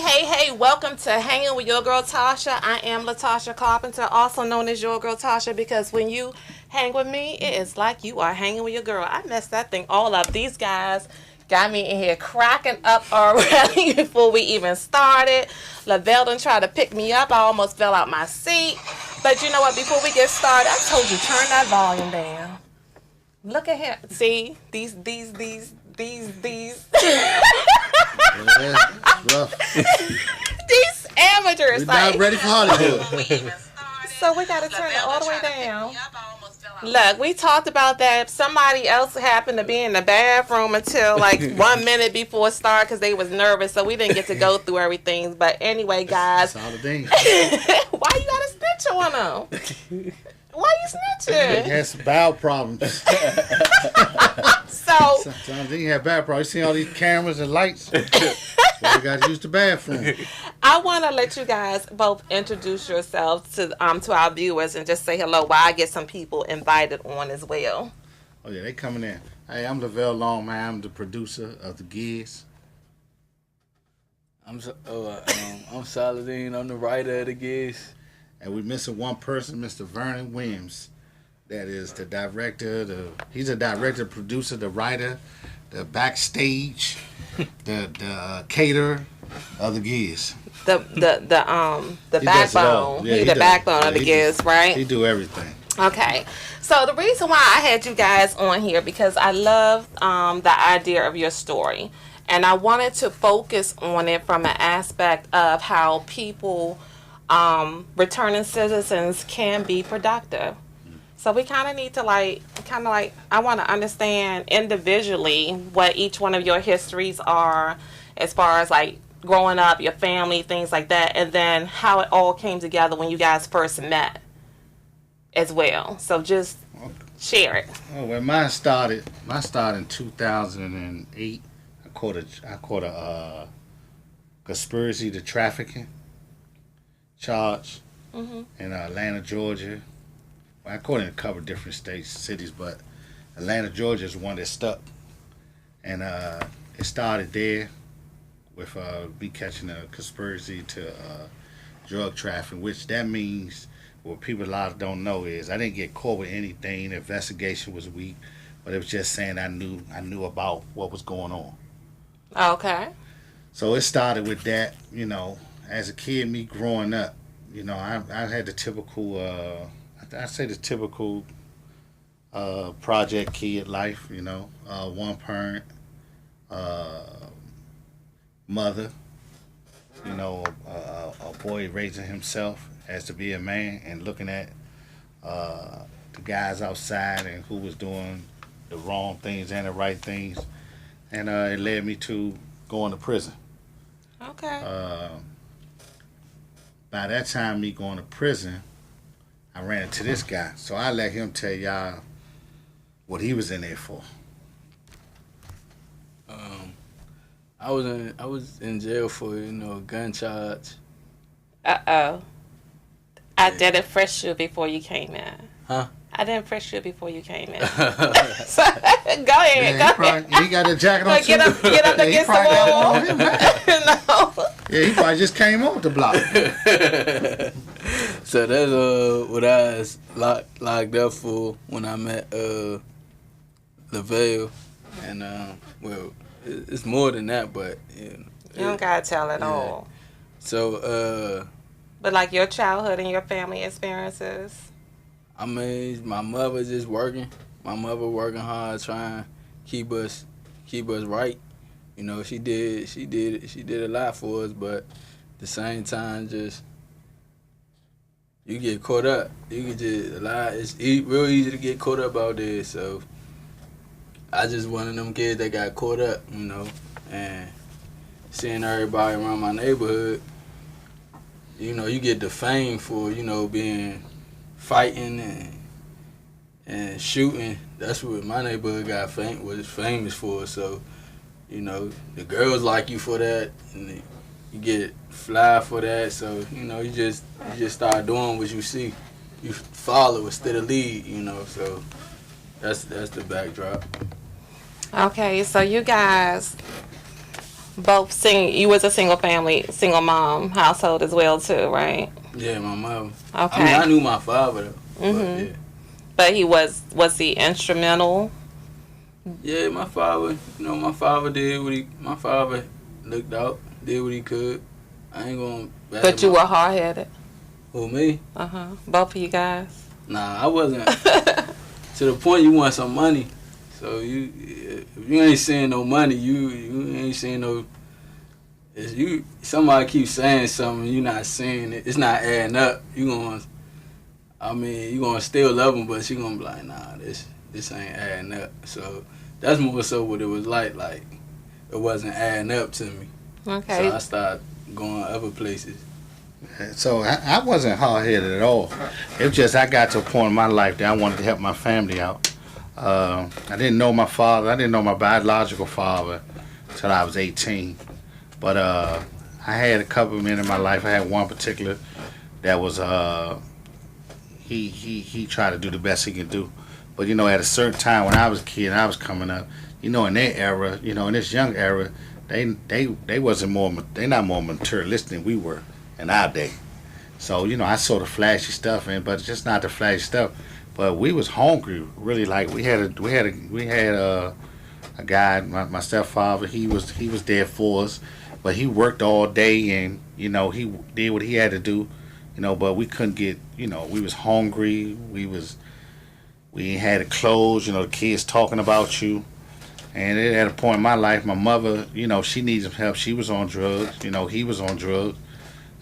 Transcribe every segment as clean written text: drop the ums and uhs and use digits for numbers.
Hey, welcome to Hanging with Your Girl Tasha. I am LaTasha Carpenter, also known as Your Girl Tasha, because when you hang with me, it is like you are hanging with your girl. I messed that thing all up. These guys got me in here cracking up already before we even started. Lavelle done tried to pick me up. I almost fell out my seat. But you know what? Before we get started, I told you turn that volume down. Look at him. See? These. Yeah, rough. These amateurs. We're not ready for Hollywood. So we got to turn it all the way down. Look, we talked about that. Somebody else happened to be in the bathroom until like 1 minute before start because they was nervous, so we didn't get to go through everything. But anyway, guys. That's all the things. Why you got to snitch on them? Why you snitching? He has some bowel problems. So Sometimes he have bad problems. You see all these cameras and lights. So we got to use the bathroom. I want to let you guys both introduce yourselves to our viewers and just say hello while I get some people invited on as well. Oh yeah, they coming in. Hey, I'm Lavelle Longman. I'm the producer of the Gigs. I'm Saladin. I'm the writer of the Gigs. And we're missing one person, Mr. Vernon Williams. That is the director. He's a director, producer, the writer, the backstage, the caterer of the Gigs. The backbone. Yeah, He's the backbone of the Gigs, Gigs, right? He do everything. Okay. So the reason why I had you guys on here because I love the idea of your story. And I wanted to focus on it from an aspect of how people, returning citizens, can be productive. So we kind of need to I want to understand individually what each one of your histories are as far as like growing up, your family, things like that, and then how it all came together when you guys first met as well. So just share it. Oh, well, mine started in 2008. I caught a conspiracy to trafficking charge in Atlanta, Georgia. I caught it in a couple of different cities, but Atlanta, Georgia is one that stuck. And it started there with me catching a conspiracy to drug trafficking, which that means what people a lot don't know is I didn't get caught with anything. The investigation was weak, but it was just saying I knew about what was going on. Okay. So it started with that, as a kid, me growing up, I had the typical... I say the typical project kid life, one parent, mother, a boy raising himself as to be a man and looking at the guys outside and who was doing the wrong things and the right things. And it led me to going to prison. Okay. By that time, me going to prison, I ran into this guy, so I let him tell y'all what he was in there for. I was in jail for a gun charge. I didn't frisk you before you came in. Huh? I didn't frisk you before you came in. So, go ahead. He got a jacket on too. Get up against the wall. No. Yeah, he probably just came off the block. So that's what I was locked up for when I met Lavelle, and well, it's more than that, but you don't gotta tell it all. So but like your childhood and your family experiences. I mean, my mother just working. My mother working hard, trying to keep us right. She did a lot for us, but at the same time, just you get caught up. You can just a lot. It's real easy to get caught up out there. So I just one of them kids that got caught up, and seeing everybody around my neighborhood. You get the fame for being fighting and shooting. That's what my neighborhood was famous for. So the girls like you for that, and you get fly for that. So you just start doing what you see. You follow instead of lead. So that's the backdrop. Okay, so you guys Both you was a single mom household as well too, right? Yeah, my mother. Okay. I mean, I knew my father though. Mm-hmm. Yeah. But he was he instrumental? Yeah, my father. My father did what he. My father looked out, did what he could. I ain't gonna. But you were hard headed. Who, me? Both of you guys. Nah, I wasn't. To the point you want some money, so if you ain't seeing no money, you ain't seeing no. Somebody keeps saying something, you not seeing it. It's not adding up. You gonna still love them, but you gonna be like, nah, this ain't adding up. So that's more so what it was like. Like it wasn't adding up to me. Okay. So I started going other places. So I wasn't hard headed at all. It was just I got to a point in my life that I wanted to help my family out. I didn't know my father. I didn't know my biological father until I was 18. But I had a couple of men in my life. I had one particular that was he tried to do the best he could do. But at a certain time when I was a kid and I was coming up, in their era, in this young era, they wasn't they not more materialistic than we were in our day. So I saw the flashy stuff, but it's just not the flashy stuff. But we was hungry, really. Like we had a guy, my stepfather. He was there for us, but he worked all day and he did what he had to do, But we couldn't get, we was hungry. We ain't had the clothes. The kids talking about you. And at a point in my life, my mother, she needed some help. She was on drugs. He was on drugs.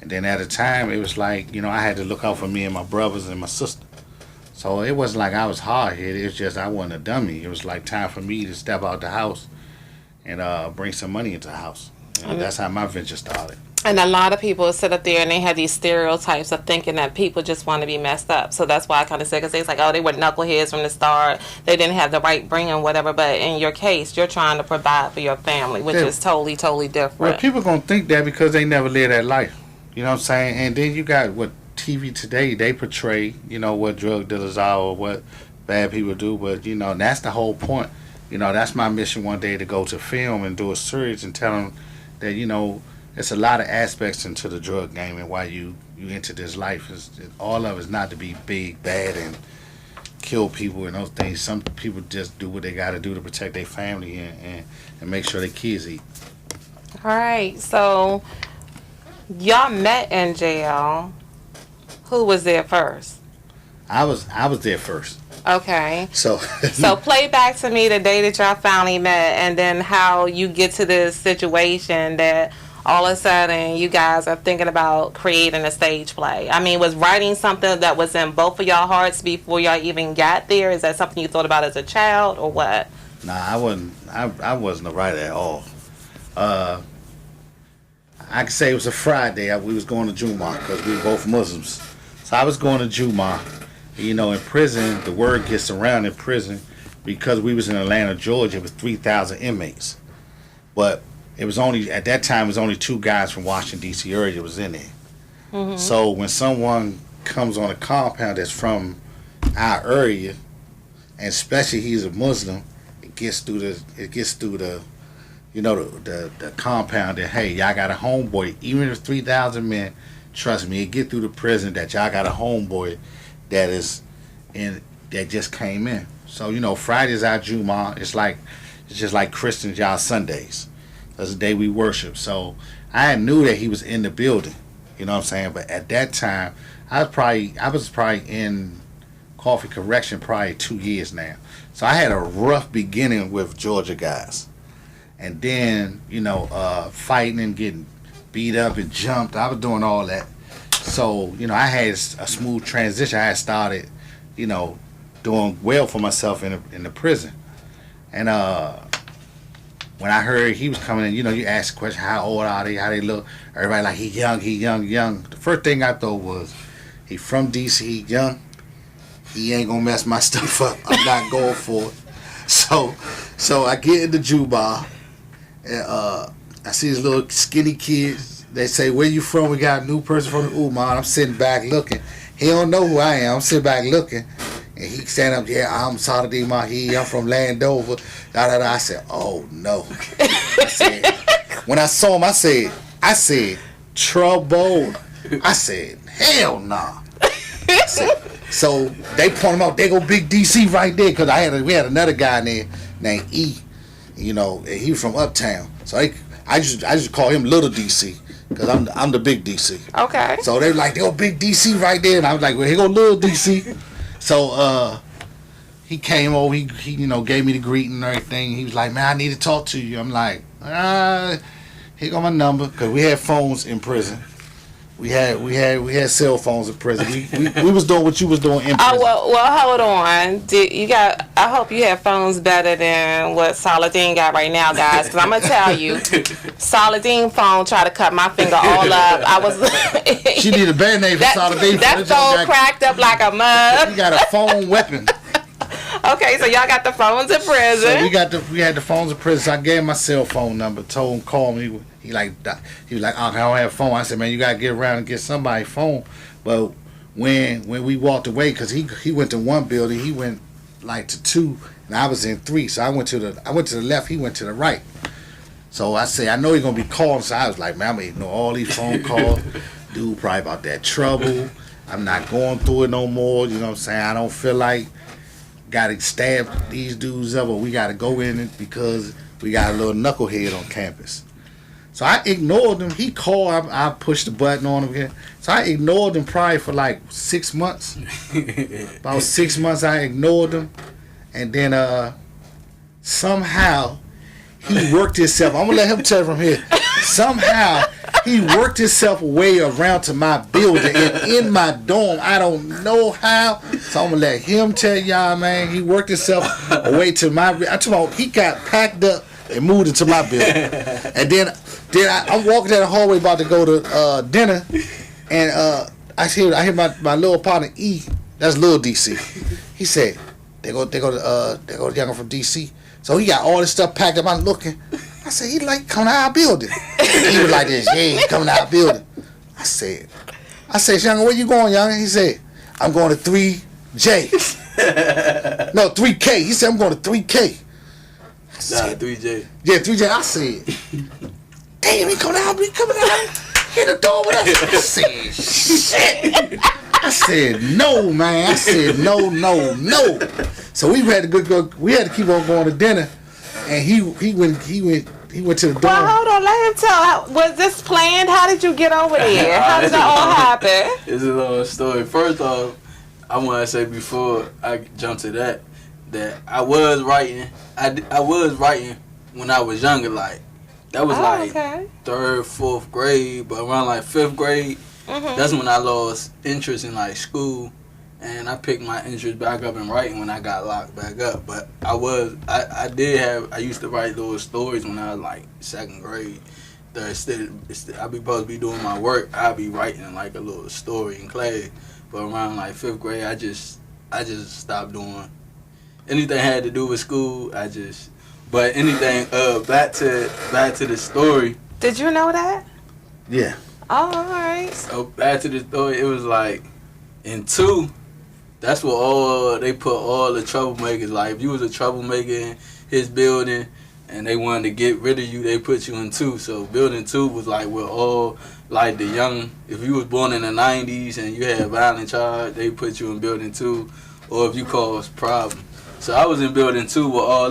And then at a time, it was like, I had to look out for me and my brothers and my sister. So it wasn't like I was hard-headed. It was just I wasn't a dummy. It was like time for me to step out the house and bring some money into the house. And that's how my venture started. And a lot of people sit up there and they have these stereotypes of thinking that people just want to be messed up. So that's why I kind of said, because it's like, oh, they were knuckleheads from the start. They didn't have the right bringing, whatever. But in your case, you're trying to provide for your family, which is totally, totally different. Well, people going to think that because they never lived that life. You know what I'm saying? And then you got what TV today, they portray, what drug dealers are or what bad people do. But, that's the whole point. That's my mission one day, to go to film and do a series and tell them that, it's a lot of aspects into the drug game and why you enter this life. All of it's not to be big, bad, and kill people and those things. Some people just do what they got to do to protect their family and make sure their kids eat. All right. So y'all met in jail. Who was there first? I was there first. Okay. So play back to me the day that y'all finally met, and then how you get to this situation that all of a sudden you guys are thinking about creating a stage play. I mean, was writing something that was in both of y'all hearts before y'all even got there? Is that something you thought about as a child or what? Nah, I wasn't. I wasn't a writer at all. I could say it was a Friday. We was going to Juma because we were both Muslims. So I was going to Juma. In prison, the word gets around in prison because we was in Atlanta, Georgia. It was 3,000 inmates, but it was only at that time. It was only 2 guys from Washington D.C. area that was in there. Mm-hmm. So when someone comes on a compound that's from our area, and especially he's a Muslim, it gets through the the compound that, hey, y'all got a homeboy. Even if 3,000 men, trust me, it get through the prison that y'all got a homeboy that just came in. So Friday's our Juma. It's just like Christians, y'all Sundays. That's the day we worship. So I knew that he was in the building. You know what I'm saying? But at that time, I was probably in Coffee Correction probably 2 years now. So I had a rough beginning with Georgia guys. And then, fighting and getting beat up and jumped. I was doing all that. So, I had a smooth transition. I had started, doing well for myself in the prison. And when I heard he was coming in, you ask the question, how old are they, how they look? Everybody like, he young. The first thing I thought was, he from D.C., he young. He ain't gonna mess my stuff up. I'm not going for it. So I get in the Juba, and I see this little skinny kid. They say, where you from? We got a new person from the Uman. I'm sitting back looking. He don't know who I am. I'm sitting back looking. And he stand up, yeah, I'm Saladin Mahi. I'm from Landover. I said, oh, no. I said, when I saw him, I said, trouble. I said, hell nah. So they point him out. They go Big DC right there because we had another guy in there named E. You know, and he was from Uptown. So I just call him Little DC because I'm the Big DC. Okay. So they like, they go Big DC right there, and I was like, well, here go Little DC. So he came over. He you know, gave me the greeting and everything. He was like, man, I need to talk to you. I'm like, here go my number because we had phones in prison. We had cell phones in prison. We was doing what you was doing in prison. Oh well, hold on. I hope you have phones better than what Saladin got right now, guys. Because I'm gonna tell you, Saladin phone tried to cut my finger all up. I was. She need a band-aid for Saladin. That phone cracked up like a mug. You got a phone weapon. Okay, so y'all got the phones in prison. So we had the phones in prison. So I gave him my cell phone number. Told him call me. He was like, I don't have a phone. I said, man, you gotta get around and get somebody's phone. But when we walked away, because he went to one building, he went like to two, and I was in three. So I went to the left, he went to the right. So I say, I know he's gonna be calling. So I was like, man, I'm gonna ignore all these phone calls. Dude, probably about that trouble. I'm not going through it no more. You know what I'm saying? I don't feel like gotta stab these dudes up, or we gotta go in it because we got a little knucklehead on campus. So I ignored him. He called. I pushed the button on him again. So I ignored him probably for like 6 months. About 6 months I ignored him. And then somehow he worked himself. I'm going to let him tell it from here. Somehow he worked himself way around to my building and in my dorm. I don't know how. So I'm going to let him tell y'all, man. He worked himself away to my... I told him he got packed up and moved into my building. And then I'm walking down the hallway about to go to dinner, and I hear my little partner E. That's Lil DC. He said, they go the young from DC. So he got all this stuff packed up. I'm looking. I said, he like coming to our building. He was like this, yeah, he coming to our building. I said, young, where you going, young? He said, I'm going to 3J. No, 3K. He said, I'm going to 3K. Nah, 3J. Yeah, 3J. I said, damn, he coming out in the door with us. I said, shit. I said, no, man. I said, no. So we had to keep on going to dinner, and he went to the door. Well, hold on, let him tell. Was this planned? How did you get over there? How did that all happen? It's a long story. First off, I want to say before I jump to that I was writing. I was writing when I was younger, like that was okay. 3rd, 4th grade, but around like 5th grade, that's when I lost interest in like school, and I picked my interest back up in writing when I got locked back up. But I used to write little stories when I was like 2nd grade. I'd be supposed to be doing my work, I'd be writing like a little story in class. But around like 5th grade, I just stopped doing anything had to do with school. But anything, back to the story. Did you know that? Yeah. Oh, all right. So back to the story, it was like in 2, that's where they put all the troublemakers. Like if you was a troublemaker in his building and they wanted to get rid of you, they put you in 2. So building 2 was like where all like the young, if you was born in the 90s and you had violent charge, they put you in building 2, or if you caused problems. So I was in building 2 with all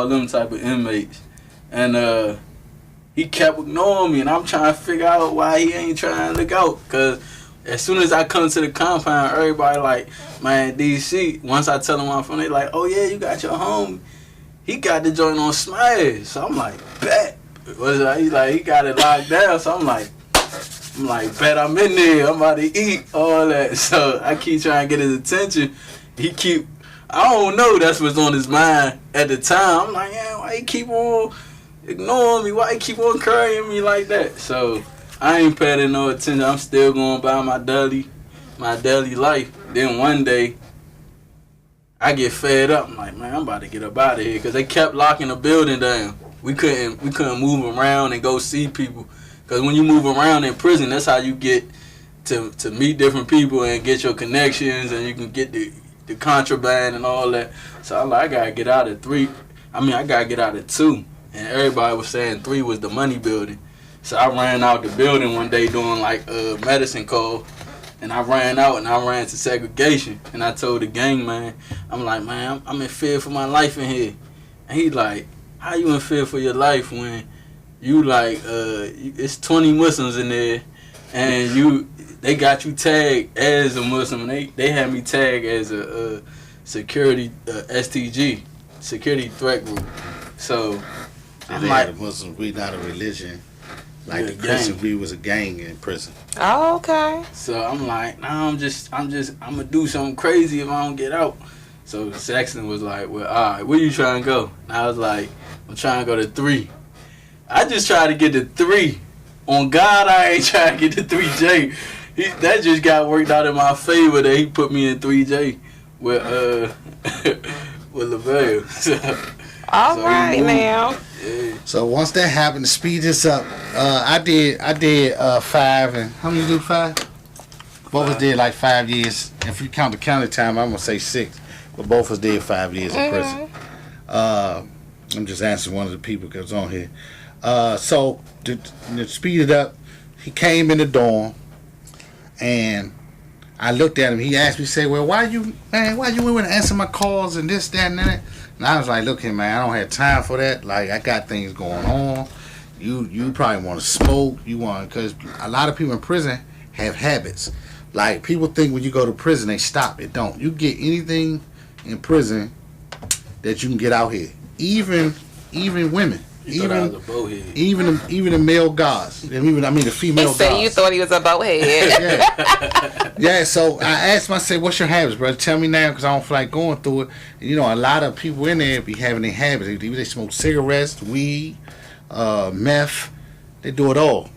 them type of inmates, and he kept ignoring me, and I'm trying to figure out why he ain't trying to look out. Cause as soon as I come to the compound, everybody like, man, DC. Once I tell them where I'm from, they like, oh yeah, you got your home. He got the joint on Smash. So I'm like, bet. He's like, he got it locked down. So I'm like, bet I'm in there. I'm about to eat all that. So I keep trying to get his attention. I don't know, that's what's on his mind at the time. I'm like, yeah, why he keep on ignoring me? Why he keep on carrying me like that? So I ain't paying no attention. I'm still going about my daily life. Then one day, I get fed up. I'm like, man, I'm about to get up out of here, because they kept locking the building down. We couldn't move around and go see people, because when you move around in prison, that's how you get to meet different people and get your connections, and you can get the contraband and all that. So I'm like, I gotta get out of 3. I gotta get out of 2. and everybody was saying 3 was the money building. So I ran out the building one day doing like a medicine call, and I ran out and I ran to segregation, and I told the gang man, I'm like, man, I'm in fear for my life in here. And he like, how you in fear for your life when you like it's 20 Muslims in there, and they got you tagged as a Muslim, and they had me tagged as a security STG, security threat group. So I'm like, Muslims, we not a religion. Like the Christians, we was a gang in prison. Oh, okay. So I'm like, nah, I'm gonna do something crazy if I don't get out. So Sexton was like, well, all right, where you trying to go? And I was like, I'm trying to go to 3. I just tried to get to 3. On God, I ain't trying to get to 3J. That just got worked out in my favor that he put me in 3J with with LaVelle. All right now. Yeah. So once that happened, to speed this up, I did 5, and how many you do 5? Both of us did like 5 years. If you count the county time, I'm gonna say 6, but both of us did 5 years in prison. I'm just answering one of the people that was on here. So to speed it up, he came in the dorm, and I looked at him. He asked me, say, well, why you wouldn't answer my calls and this, that, and that? And I was like, look here, man, I don't have time for that. Like, I got things going on. You probably want to smoke. Because a lot of people in prison have habits. Like, people think when you go to prison, they stop. It don't. You get anything in prison that you can get out here. Even women. You thought I was a bowhead. Even the male guards. The female guards. He said you thought he was a bowhead. Yeah, so I asked him, I said, what's your habits, brother? Tell me now, because I don't feel like going through it. And, a lot of people in there be having their habits. They smoke cigarettes, weed, meth. They do it all.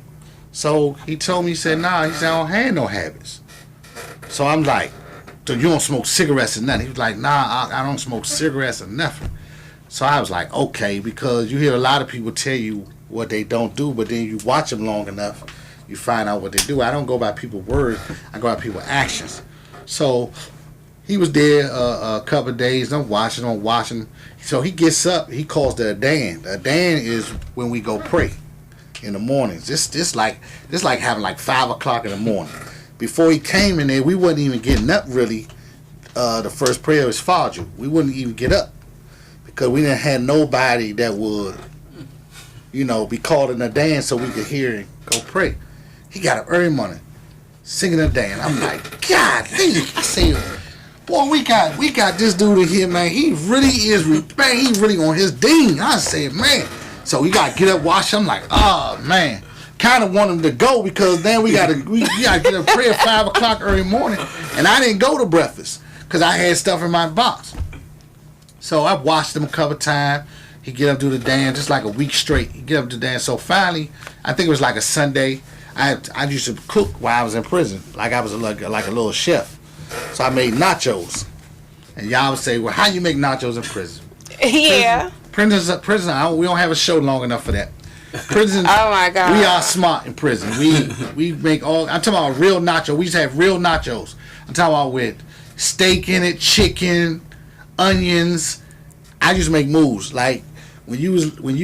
So he told me, he said, nah, he said, I don't have no habits. So I'm like, so you don't smoke cigarettes or nothing? He was like, nah, I don't smoke cigarettes or nothing. So I was like, okay, because you hear a lot of people tell you what they don't do, but then you watch them long enough, you find out what they do. I don't go by people's words, I go by people's actions. So he was there a couple of days. I'm watching. So he gets up, he calls the Adan. The Adan is when we go pray in the mornings. This like having like 5 o'clock in the morning. Before he came in there, we wasn't even getting up really. The first prayer was Fajr. We wouldn't even get up, because we didn't have nobody that would, be called in a dance so we could hear and go pray. He got up early morning, singing a dance. I'm like, God, I said, boy, we got this dude in here, man. He really is, man. He really on his ding. I said, man. So we got to get up, wash. I'm like, oh man. Kind of want him to go, because then we gotta get up prayer at 5 o'clock early morning, and I didn't go to breakfast because I had stuff in my box. So I watched him a couple times. He get up, do the dance, just like a week straight. He get up, do the dance. So finally, I think it was like a Sunday. I used to cook while I was in prison, like I was like a little chef. So I made nachos, and y'all would say, well, how you make nachos in prison? Yeah. Prison. We don't have a show long enough for that. Prison. Oh my God. We are smart in prison. We make all. I'm talking about real nachos. We used to have real nachos. I'm talking about with steak in it, chicken, onions. I used to make moves like when you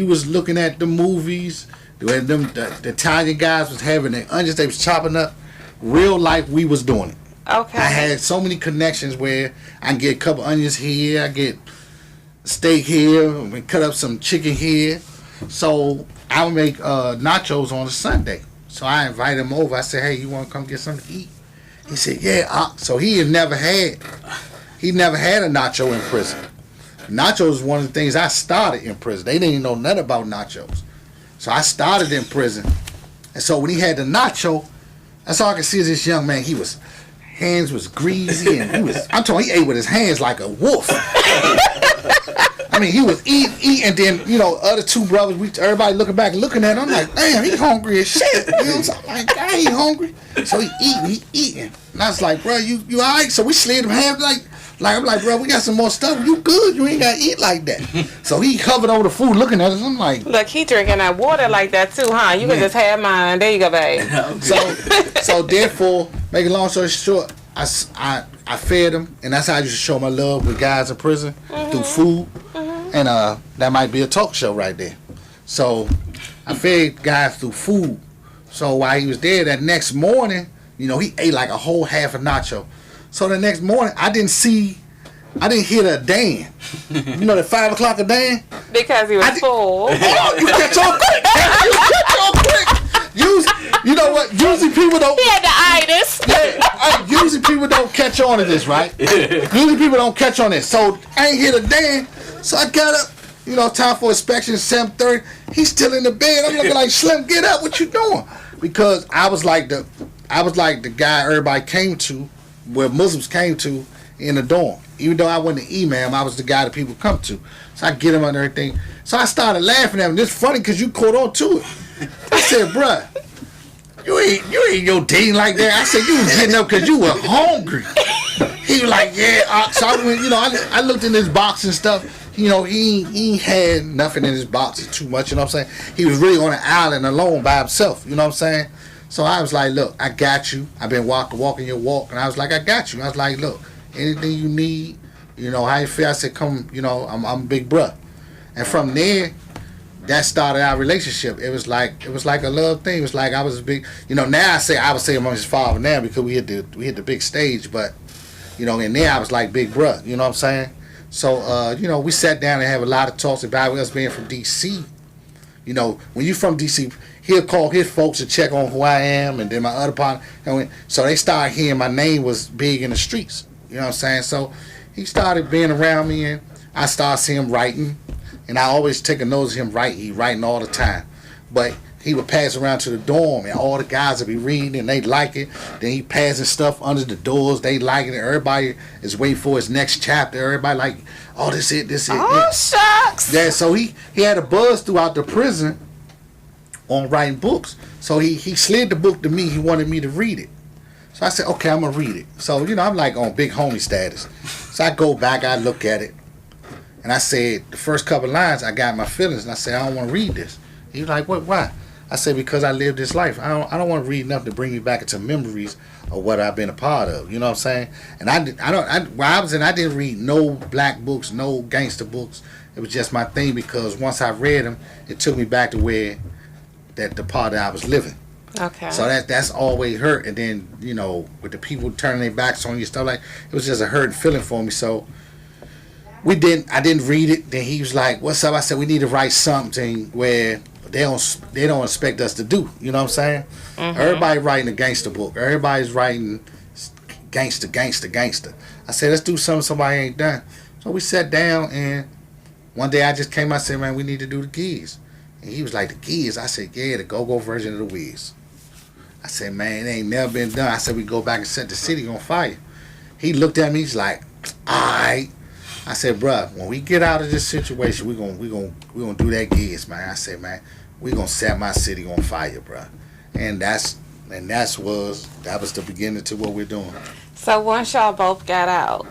was looking at the movies, where the Italian guys was having the onions they was chopping up. Real life, we was doing it. Okay. I had so many connections where I can get a couple onions here, I get steak here, we cut up some chicken here. So I would make nachos on a Sunday. So I invited him over. I said, hey, you want to come get something to eat? He said, yeah. So he never had a nacho in prison. Nachos is one of the things I started in prison. They didn't even know nothing about nachos. So I started in prison. And so when he had the nacho, that's all I could see is this young man. Hands was greasy, and I'm talking, he ate with his hands like a wolf. I mean, he was eating, and then, other two brothers, everybody looking back and looking at him. I'm like, damn, he hungry as shit. You know what I'm saying? I'm like, God, he hungry. So he eating. And I was like, bro, you all right? So we slid him half, I'm like, bro, we got some more stuff. You good? You ain't got to eat like that. So he hovered over the food looking at us. I'm like, look, he drinking that water like that too, huh? You can just have mine. There you go, babe. So therefore, make a long story short, I fed him, and that's how I used to show my love with guys in prison, through food. And that might be a talk show right there. So I fed guys through food. So while he was there, that next morning, he ate like a whole half a nacho. So the next morning, I didn't hear the Dan. The 5 o'clock a Dan? Because he was full. Oh, you catch on quick. You catch on quick. You know what? Usually people don't. He had the itis. Yeah, usually people don't catch on to this, right? Usually people don't catch on this. So I ain't hear the Dan. So I got up. Time for inspection, 7:30. He's still in the bed. I'm looking like, Slim, get up. What you doing? Because I was like the guy everybody came to, where Muslims came to in the dorm. Even though I wasn't the imam, I was the guy that people come to. So I get him on everything. So I started laughing at him. It's funny because you caught on to it. I said, bruh, you ain't your dean like that. I said, you was getting up because you were hungry. He was like, yeah. So I went, I looked in his box and stuff. He had nothing in his box too much, you know what I'm saying? He was really on an island alone by himself, you know what I'm saying? So I was like, look, I got you. I've been walking your walk, and I was like, I got you. I was like, look, anything you need, how you feel? I said, come, I'm big bruh. And from there, that started our relationship. It was like a love thing. It was like I was a big, now I would say I'm his father now because we hit the big stage, but, in there I was like big bruh, you know what I'm saying? So, we sat down and have a lot of talks about us being from D.C. When you from D.C., he'll call his folks to check on who I am, and then my other partner. So they started hearing my name was big in the streets. You know what I'm saying? So he started being around me, and I started seeing him writing. And I always take a notice of him writing. He writing all the time. But he would pass around to the dorm, and all the guys would be reading, and they like it. Then he passing stuff under the doors. They like it. And everybody is waiting for his next chapter. Everybody like, oh, this it. Oh, shucks. Yeah, so he had a buzz throughout the prison on writing books. So he slid the book to me. He wanted me to read it. So I said, okay, I'm going to read it. So, I'm like on big homie status. So I go back, I look at it. And I said, the first couple lines, I got my feelings. And I said, I don't want to read this. He was like, what? Why? I said, because I lived this life. I don't want to read enough to bring me back into memories of what I've been a part of. You know what I'm saying? And where I was in, I didn't read no black books, no gangster books. It was just my thing because once I read them, it took me back to where the part that I was living. Okay. So that's always hurt. And then, with the people turning their backs on you, stuff like, it was just a hurting feeling for me. So I didn't read it. Then he was like, what's up? I said, we need to write something where they don't expect us to do. You know what I'm saying? Mm-hmm. Everybody writing a gangster book. Everybody's writing gangster. I said, let's do something somebody ain't done. So we sat down, and one day I just came out and said, man, we need to do the Giz. And he was like, the Giz? I said, yeah, the go-go version of the Wiz. I said, man, it ain't never been done. I said, we go back and set the city on fire. He looked at me, he's like, all right. I said, bruh, when we get out of this situation, we gonna do that Giz, man. I said, man, we gonna set my city on fire, bruh. And that was the beginning to what we're doing. So once y'all both got out,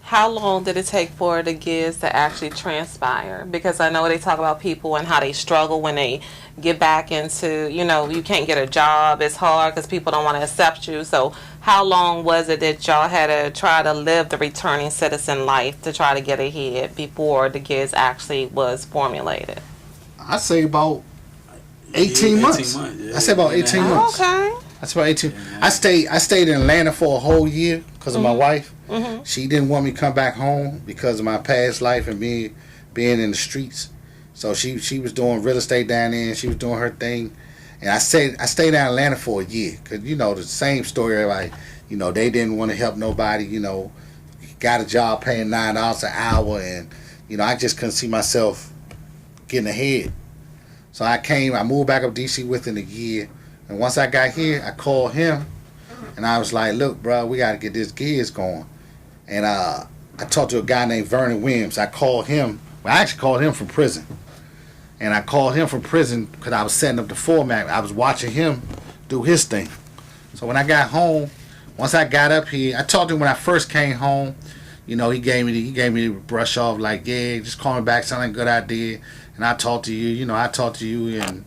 how long did it take for the Giz to actually transpire? Because I know they talk about people and how they struggle when they get back into, you can't get a job. It's hard because people don't want to accept you. So how long was it that y'all had to try to live the returning citizen life to try to get ahead before the Giz actually was formulated? I say about 18 months. Yeah. I say about 18 months. Okay. That's about 18. I stayed in Atlanta for a whole year because of my wife. Mm-hmm. She didn't want me to come back home because of my past life and being in the streets. So she was doing real estate down there, and she was doing her thing. And I stayed in Atlanta for a year because the same story. Like they didn't want to help nobody. Got a job paying $9 an hour, and I just couldn't see myself getting ahead. So I moved back up DC within a year. And once I got here, I called him, and I was like, look, bro, we got to get this Giz going. And I talked to a guy named Vernon Williams. I called him. Well, I actually called him from prison. And I called him from prison because I was setting up the format. I was watching him do his thing. So when I got home, once I got up here, I talked to him when I first came home. He gave me the brush off, like, yeah, just call me back, sound like a good idea. And I talked to you, and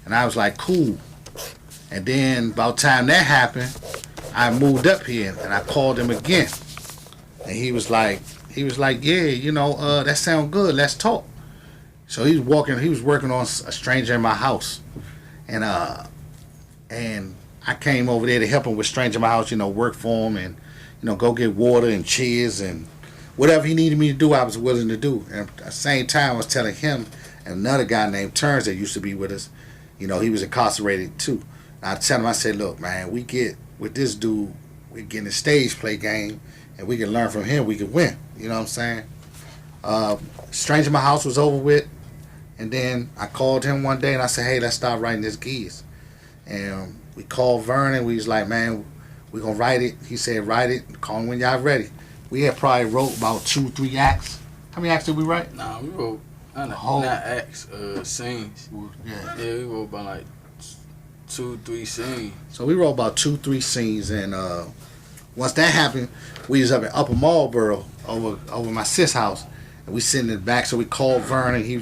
I was like, cool. And then by the time that happened, I moved up here, and I called him again. And he was like, yeah, that sounds good, let's talk. So he was working on A Stranger in My House, and I came over there to help him with Stranger in My House, work for him and go get water and chairs and whatever he needed me to do, I was willing to do. And at the same time, I was telling him and another guy named Turns that used to be with us, he was incarcerated too. And I tell him, I said, look, man, we get with this dude, we get in a stage play game, and we can learn from him. We can win. You know what I'm saying? Stranger in My House was over with, and then I called him one day and I said, hey, let's start writing this geese. And we called Vernon. We was like, man, we're going to write it. He said, write it. Call him when y'all ready. We had probably wrote about 2-3 acts. How many acts did we write? Nah, we wrote, not acts, scenes. Yeah, we wrote about like 2-3 scenes. So we wrote about 2-3 scenes, and once that happened, we was up in Upper Marlboro over my sis house, and we sitting in the back. So we called Vernon. He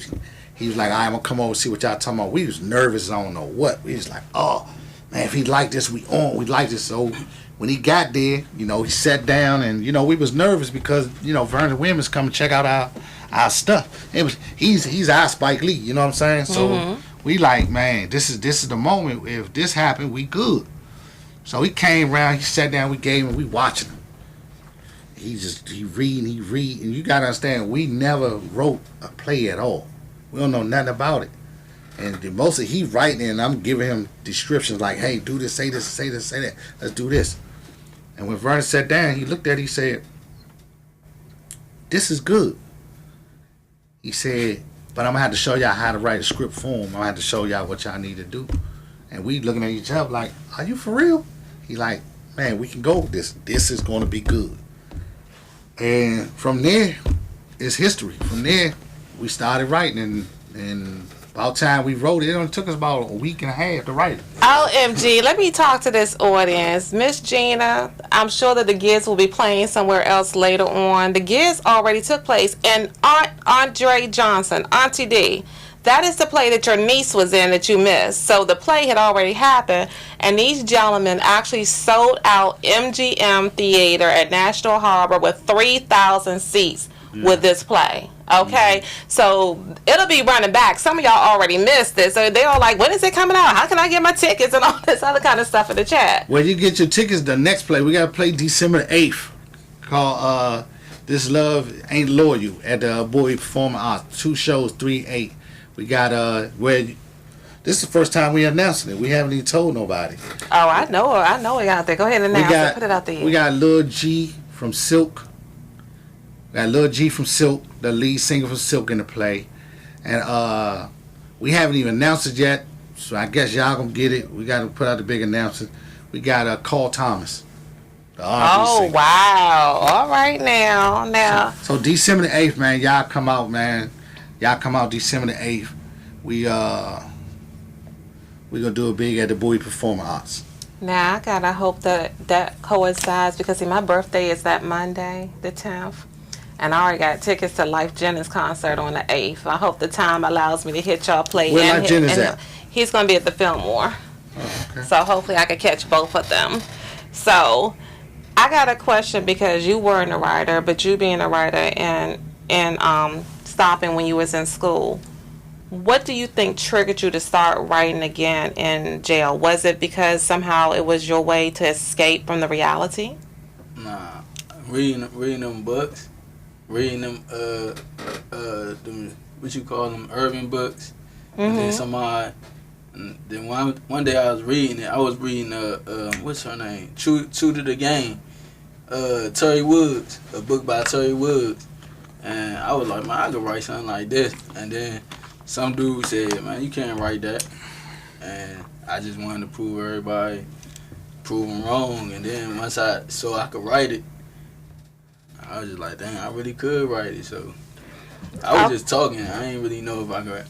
was like, I'm gonna come over and see what y'all talking about. We was nervous, I don't know what. We was like, oh man, if he like this, we like this. So when he got there, he sat down, and we was nervous because Vernon Williams come and check out our stuff. He's our Spike Lee, you know what I'm saying? So we like, man, this is the moment. If this happened, we good. So he came around, he sat down, we gave him, we watching him. He read, and you gotta understand, we never wrote a play at all. We don't know nothing about it. And mostly he writing, and I'm giving him descriptions like, hey, do this, say this, say this, say that. Let's do this. And when Vernon sat down, he looked at it, he said, this is good. He said, but I'm going to have to show y'all how to write a script for him. I'm going to have to show y'all what y'all need to do. And we looking at each other like, are you for real? He like, man, we can go with this. This is going to be good. And from there, it's history. From there, we started writing, and about time we wrote it only took us about a week and a half to write it. OMG, let me talk to this audience. Miss Gina, I'm sure that the Giz will be playing somewhere else later on. The Giz already took place, and Aunt Andre Johnson, Auntie D, that is the play that your niece was in that you missed. So the play had already happened, and these gentlemen actually sold out MGM Theater at National Harbor with 3,000 seats with this play. Okay, so it'll be running back. Some of y'all already missed it, so they're all like, when is it coming out? How can I get my tickets and all this other kind of stuff in the chat? Well, you get your tickets, the next play, we got to play December 8th, called This Love Ain't Loyal at the Bowie Performing Arts. 2 shows, 3-8. We got, this is the first time we announcing it. We haven't even told nobody. Oh, I know it out there. Go ahead and announce it. Put it out there. We got Lil G from Silk. Got Lil G from Silk, the lead singer from Silk in the play. And we haven't even announced it yet, so I guess y'all gonna get it. We gotta put out the big announcement. We got Carl Thomas, the R&B singer. Wow. All right now. So December the 8th, man, y'all come out, man. Y'all come out December the 8th. We gonna do it big at the Bowie Performing Arts. Now, I gotta hope that coincides because see, my birthday is that Monday, the 10th. And I already got tickets to Life Jennings concert on the 8th. I hope the time allows me to hit y'all play. Where Life Jennings at? He's going to be at the Fillmore. Oh, okay. So hopefully I can catch both of them. So I got a question because you weren't a writer, but you being a writer and stopping when you was in school, what do you think triggered you to start writing again in jail? Was it because somehow it was your way to escape from the reality? Nah, reading them books. Reading them, what you call them, urban books. And then one day I was reading it. I was reading, what's her name? True to the Game. Terry Woods, a book by Terry Woods. And I was like, man, I could write something like this. And then some dude said, man, you can't write that. And I just wanted to prove them wrong. And then once I could write it, I was just like, dang, I really could write it. So I was just talking. I didn't really know if I could.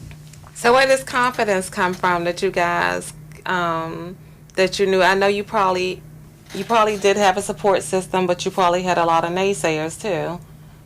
So where does confidence come from that you guys, that you knew? I know you probably did have a support system, but you probably had a lot of naysayers too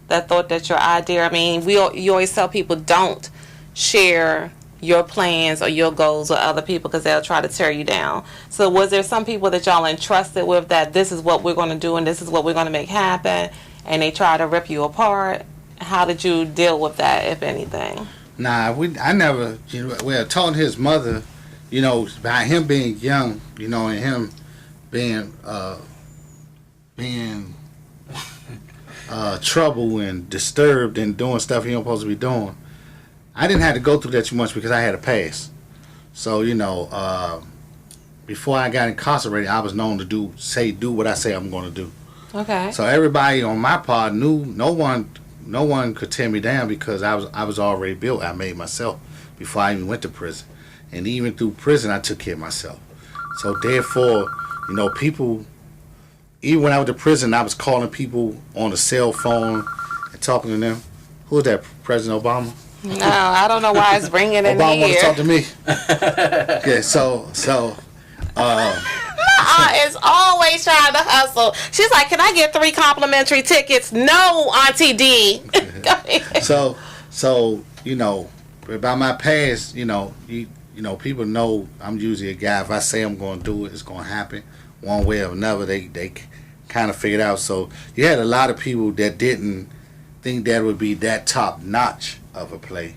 that thought that your idea, I mean, you always tell people don't share your plans or your goals with other people because they'll try to tear you down. So was there some people that y'all entrusted with that this is what we're going to do and this is what we're going to make happen, and they try to rip you apart? How did you deal with that, if anything? Nah, I never. Well, told his mother, by him being young, and him being being trouble and disturbed and doing stuff he don't supposed to be doing. I didn't have to go through that too much because I had a pass. So before I got incarcerated, I was known to do what I say I'm going to do. Okay. So everybody on my part knew. No one could tear me down because I was already built. I made myself before I even went to prison, and even through prison, I took care of myself. So therefore, people. Even when I went to prison, I was calling people on the cell phone and talking to them. Who was that? President Obama? No, I don't know why it's bringing it in Obama here. want to talk to me. Yeah, so. Is always trying to hustle. She's like, "Can I get 3 complimentary tickets?" No, Auntie D. So by my past, people know I'm usually a guy. If I say I'm going to do it, it's going to happen. One way or another, they kind of figured out. So you had a lot of people that didn't think that would be that top notch of a play,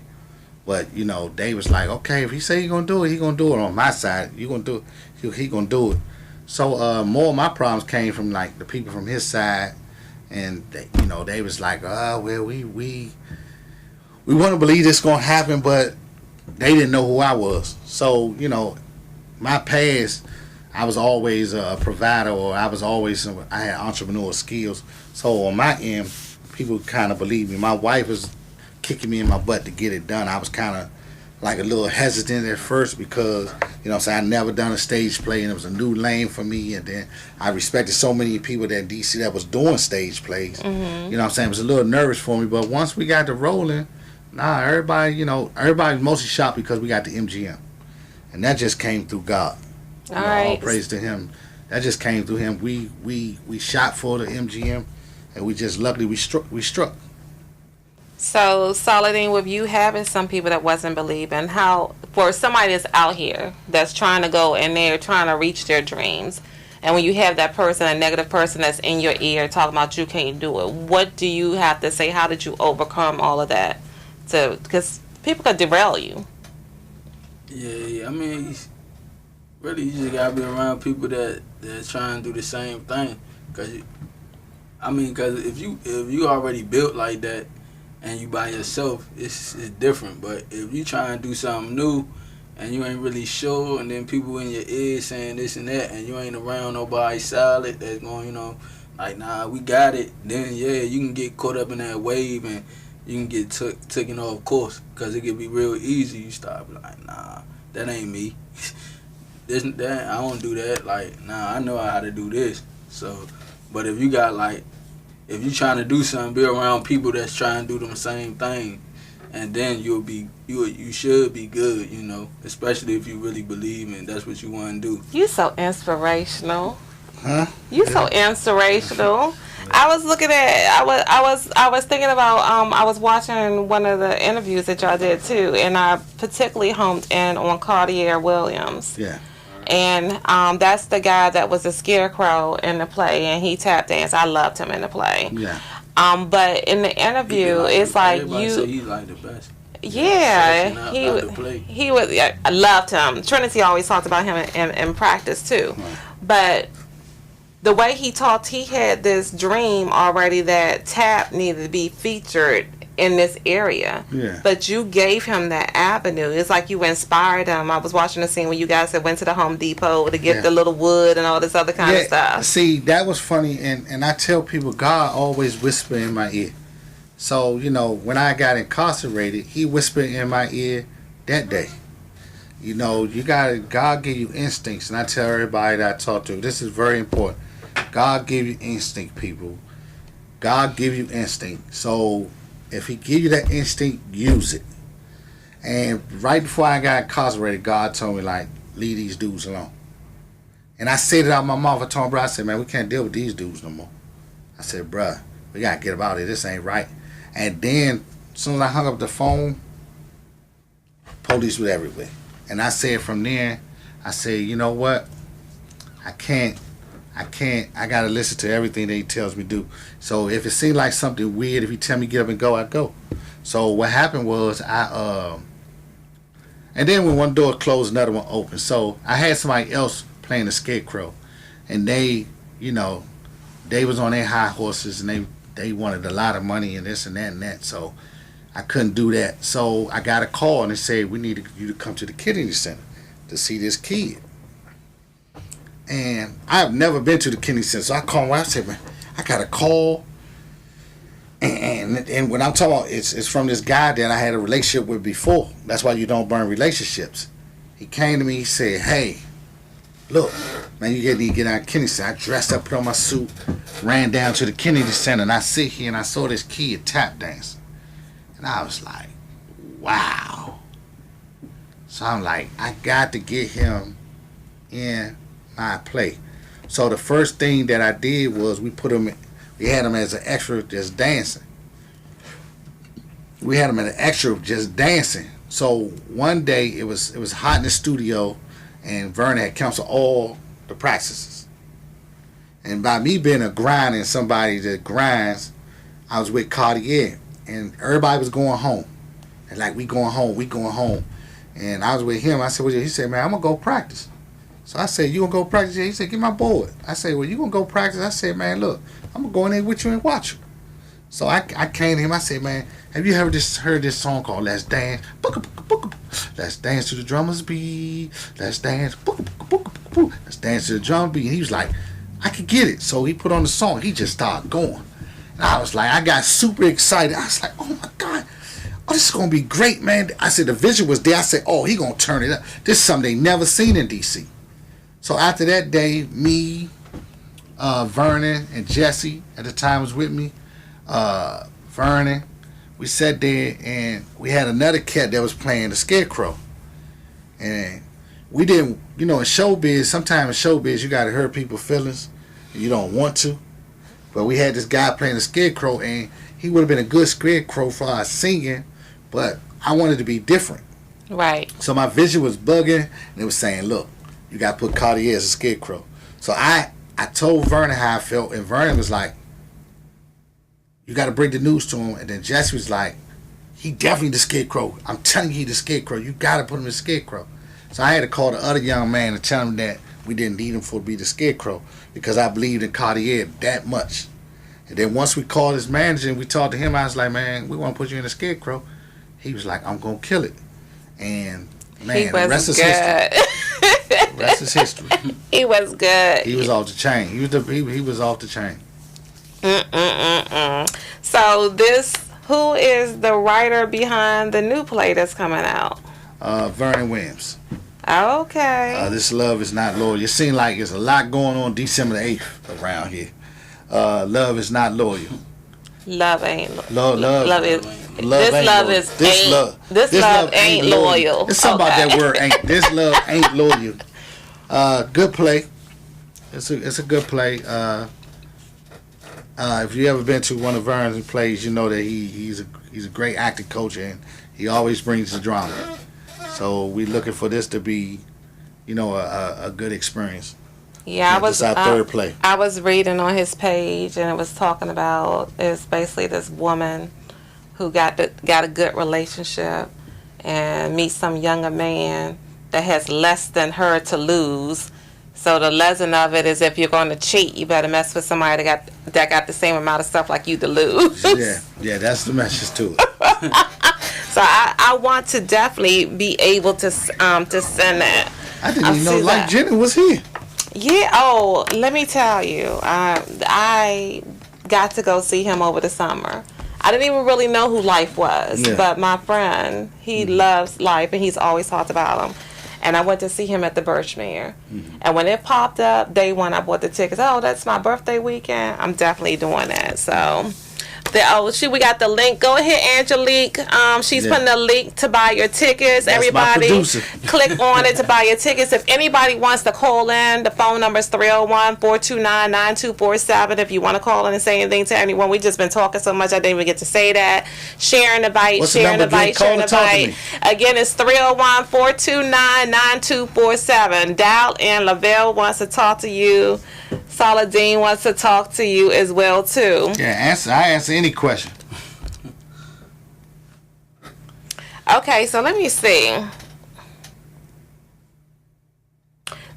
but they was like, okay, if he say he gonna do it, he gonna do it on my side. You gonna do it, he gonna do it. So more of my problems came from like the people from his side, and they was like, well, we want to believe this gonna happen, but they didn't know who I was. So my past. I was always a provider, or I had entrepreneurial skills. So on my end, people kind of believed me. My wife was kicking me in my butt to get it done. I was kind of like a little hesitant at first because, I never done a stage play and it was a new lane for me. And then I respected so many people that in DC that was doing stage plays. Mm-hmm. It was a little nervous for me. But once we got to rolling, everybody mostly shocked because we got the MGM. And that just came through God. All right. All praise to him. That just came through him. We shot for the MGM, and we just luckily we struck. So, Saladin, with you having some people that wasn't believing, how for somebody that's out here that's trying to go and they're trying to reach their dreams, and when you have that person, a negative person that's in your ear talking about you can't do it, what do you have to say? How did you overcome all of that? Because people could derail you. Yeah. I mean, really, you just gotta be around people that trying to do the same thing. Cause if you already built like that and you by yourself, it's different. But if you trying to do something new and you ain't really sure, and then people in your ear saying this and that, and you ain't around nobody solid that's going, like, nah, we got it. Then you can get caught up in that wave and you can get taken off course. Cause it can be real easy. You start like, nah, that ain't me. That I don't do that. Like, nah, I know how to do this. So, but if you trying to do something, be around people that's trying to do the same thing, and then you should be good, especially if you really believe and that's what you want to do. You so inspirational. Huh? You so inspirational. I was looking at. I was thinking about. I was watching one of the interviews that y'all did too, and I particularly homed in on Cartier Williams. Yeah. And that's the guy that was a scarecrow in the play, and he tap danced. I loved him in the play. Yeah. But in the interview, it's like you. Say he's like the best. Yeah, he was. I loved him. Trinity always talked about him in practice too, Right. but the way he talked, he had this dream already that tap needed to be featured in this area. Yeah. But you gave him that avenue. It's like you inspired him. I was watching the scene when you guys had went to the Home Depot to get the little wood and all this other kind of stuff. See, that was funny, and I tell people God always whisper in my ear. So, when I got incarcerated, he whispered in my ear that day. God give you instincts, and I tell everybody that I talk to, this is very important. God give you instinct, people. God give you instinct. So, if he give you that instinct, use it. And right before I got incarcerated, God told me, like, leave these dudes alone. And I said it out of my mouth. I told him, bro, I said, man, we can't deal with these dudes no more. I said, bro, we got to get about it. This ain't right. And then, as soon as I hung up the phone, police was everywhere. And I said from there, I said, you know what? I got to listen to everything that he tells me to do. So if it seems like something weird, if he tell me get up and go, I go. So what happened was and then when one door closed, another one opened. So I had somebody else playing the scarecrow, and they, you know, they was on their high horses, and they wanted a lot of money and this and that and that. So I couldn't do that. So I got a call and they said, we need you to come to the Kennedy Center to see this kid. And I've never been to the Kennedy Center. So I called him. I said, man, I got a call. And when I'm talking about, it's from this guy that I had a relationship with before. That's why you don't burn relationships. He came to me, he said, hey, look, man, you need to get out of Kennedy Center. I dressed up, put on my suit, ran down to the Kennedy Center, and I sit here and I saw this kid tap dancing. And I was like, wow. So I'm like, I got to get him in my play. So the first thing that I did was we had him as an extra just dancing. We had him as an extra just dancing. So one day it was hot in the studio, and Vernon had canceled all the practices. And by me being a grind and somebody that grinds, I was with Cartier, and everybody was going home. And like, we going home. And I was with him. I said, well, he said, man, I'm going to go practice. So I said, you going to go practice? Yeah. He said, get my board. I said, well, you going to go practice? I said, man, look, I'm going to go in there with you and watch you. So I came to him. I said, man, have you heard this song called Let's Dance? Let's dance to the drummer's beat. Let's dance. Let's dance to the drum beat. And he was like, I could get it. So he put on the song. He just started going. And I was like, I got super excited. I was like, oh my God. Oh, this is going to be great, man. I said, the vision was there. I said, oh, he going to turn it up. This is something they never seen in D.C. So after that day, me, Vernon, and Jesse at the time was with me. Vernon, we sat there and we had another cat that was playing the scarecrow. And we didn't, in showbiz, sometimes in showbiz you got to hurt people's feelings and you don't want to. But we had this guy playing the scarecrow, and he would have been a good scarecrow for our singing, but I wanted to be different. Right. So my vision was bugging, and it was saying, look, you got to put Cartier as a scarecrow. So I told Vernon how I felt, and Vernon was like, you got to break the news to him. And then Jesse was like, he definitely the scarecrow. I'm telling you, he the scarecrow. You got to put him in the scarecrow. So I had to call the other young man and tell him that we didn't need him to be the scarecrow, because I believed in Cartier that much. And then once we called his manager and we talked to him, I was like, man, we want to put you in the scarecrow. He was like, I'm going to kill it. And man, the rest is history. The rest is history. He was good. He was off the chain. He was off the chain. So who is the writer behind the new play that's coming out? Vernon Williams. Okay. This Love Is Not Loyal. It seems like there's a lot going on December the 8th around here. Love is not loyal. Love ain't loyal. Love ain't loyal. It's something about that word. This love ain't loyal. Good play. It's a good play. If you ever been to one of Vernon's plays, you know that he's a great acting coach, and he always brings the drama. So we're looking for this to be, a good experience. Yeah, this is our third play. I was reading on his page, and it was talking about, it's basically this woman who got a good relationship and meets some younger man that has less than her to lose. So the lesson of it is, if you're going to cheat, you better mess with somebody that got the same amount of stuff like you to lose. Yeah, that's the message to it. So I want to definitely be able to send that. I didn't even know Like Jenny was here. Yeah. Oh, let me tell you, I got to go see him over the summer. I didn't even really know who Life was, but my friend, he loves Life, and he's always talked about him. And I went to see him at the Birchmere. And when it popped up, day one, I bought the tickets. Oh, that's my birthday weekend. I'm definitely doing that. So, we got the link. Go ahead, Angelique. She's putting a link to buy your tickets. That's everybody, click on it to buy your tickets. If anybody wants to call in, the phone number is 301-429-9247. If you want to call in and say anything to anyone, we just been talking so much I didn't even get to say that. Sharing the bite, sharing the bite, sharing the bite. Again, it's 301-429-9247. Dial in. Lavelle wants to talk to you. Saladin wants to talk to you as well too. Yeah, I answer any question. Okay, so let me see.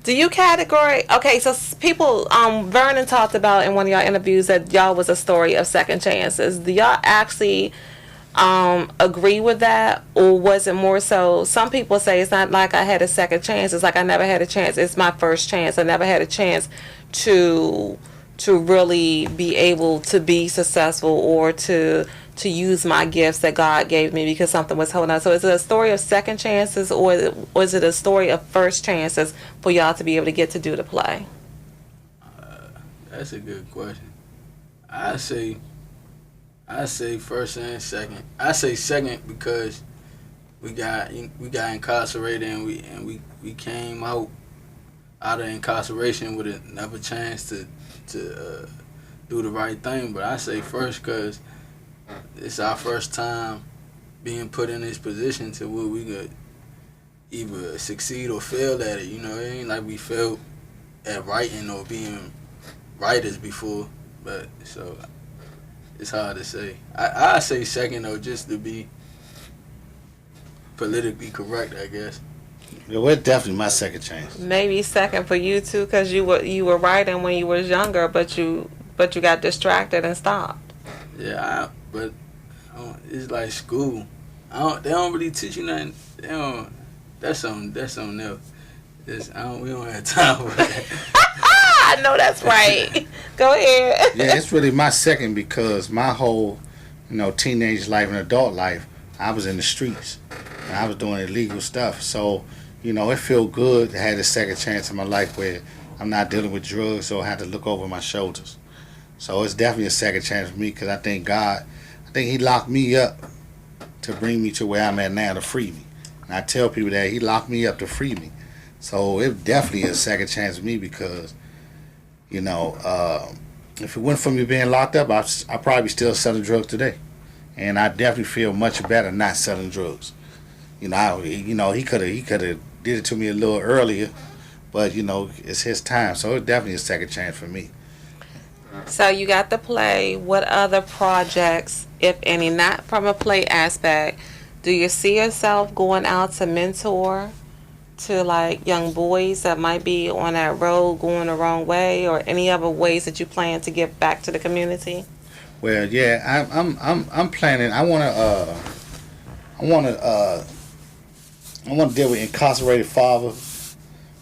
Do you category? Okay, so people, Vernon talked about in one of y'all interviews that y'all was a story of second chances. Do y'all actually agree with that, or was it more so? Some people say it's not like I had a second chance. It's like I never had a chance. It's my first chance. I never had a chance to really be able to be successful or to use my gifts that God gave me because something was holding on. So is it a story of second chances, or is it a story of first chances for y'all to be able to get to do the play? That's a good question. I say first and second. I say second because we got incarcerated and we came out of incarceration with another chance to do the right thing. But I say first because it's our first time being put in this position to where we could either succeed or fail at it. You know, it ain't like we failed at writing or being writers before. But so it's hard to say. I say second though, just to be politically correct, I guess. Yeah, we're definitely my second chance. Maybe second for you too, because you were writing when you was younger, but you got distracted and stopped. Yeah, but it's like school. They don't really teach you nothing. They don't. That's something else. We don't have time for that. I know that's right. Go ahead. Yeah, it's really my second because my whole, teenage life and adult life, I was in the streets and I was doing illegal stuff. So, it felt good to have a second chance in my life where I'm not dealing with drugs or have to look over my shoulders. So it's definitely a second chance for me because I think He locked me up to bring me to where I'm at now to free me. And I tell people that He locked me up to free me. So it definitely is a second chance for me because, if it wasn't for me being locked up, I'd probably still selling drugs today. And I definitely feel much better not selling drugs. He could have did it to me a little earlier, but it's his time. So it's definitely a second chance for me. So you got the play. What other projects, if any, not from a play aspect, do you see yourself going out to mentor to like young boys that might be on that road going the wrong way, or any other ways that you plan to give back to the community? Well, yeah, I'm planning. I want to deal with incarcerated fathers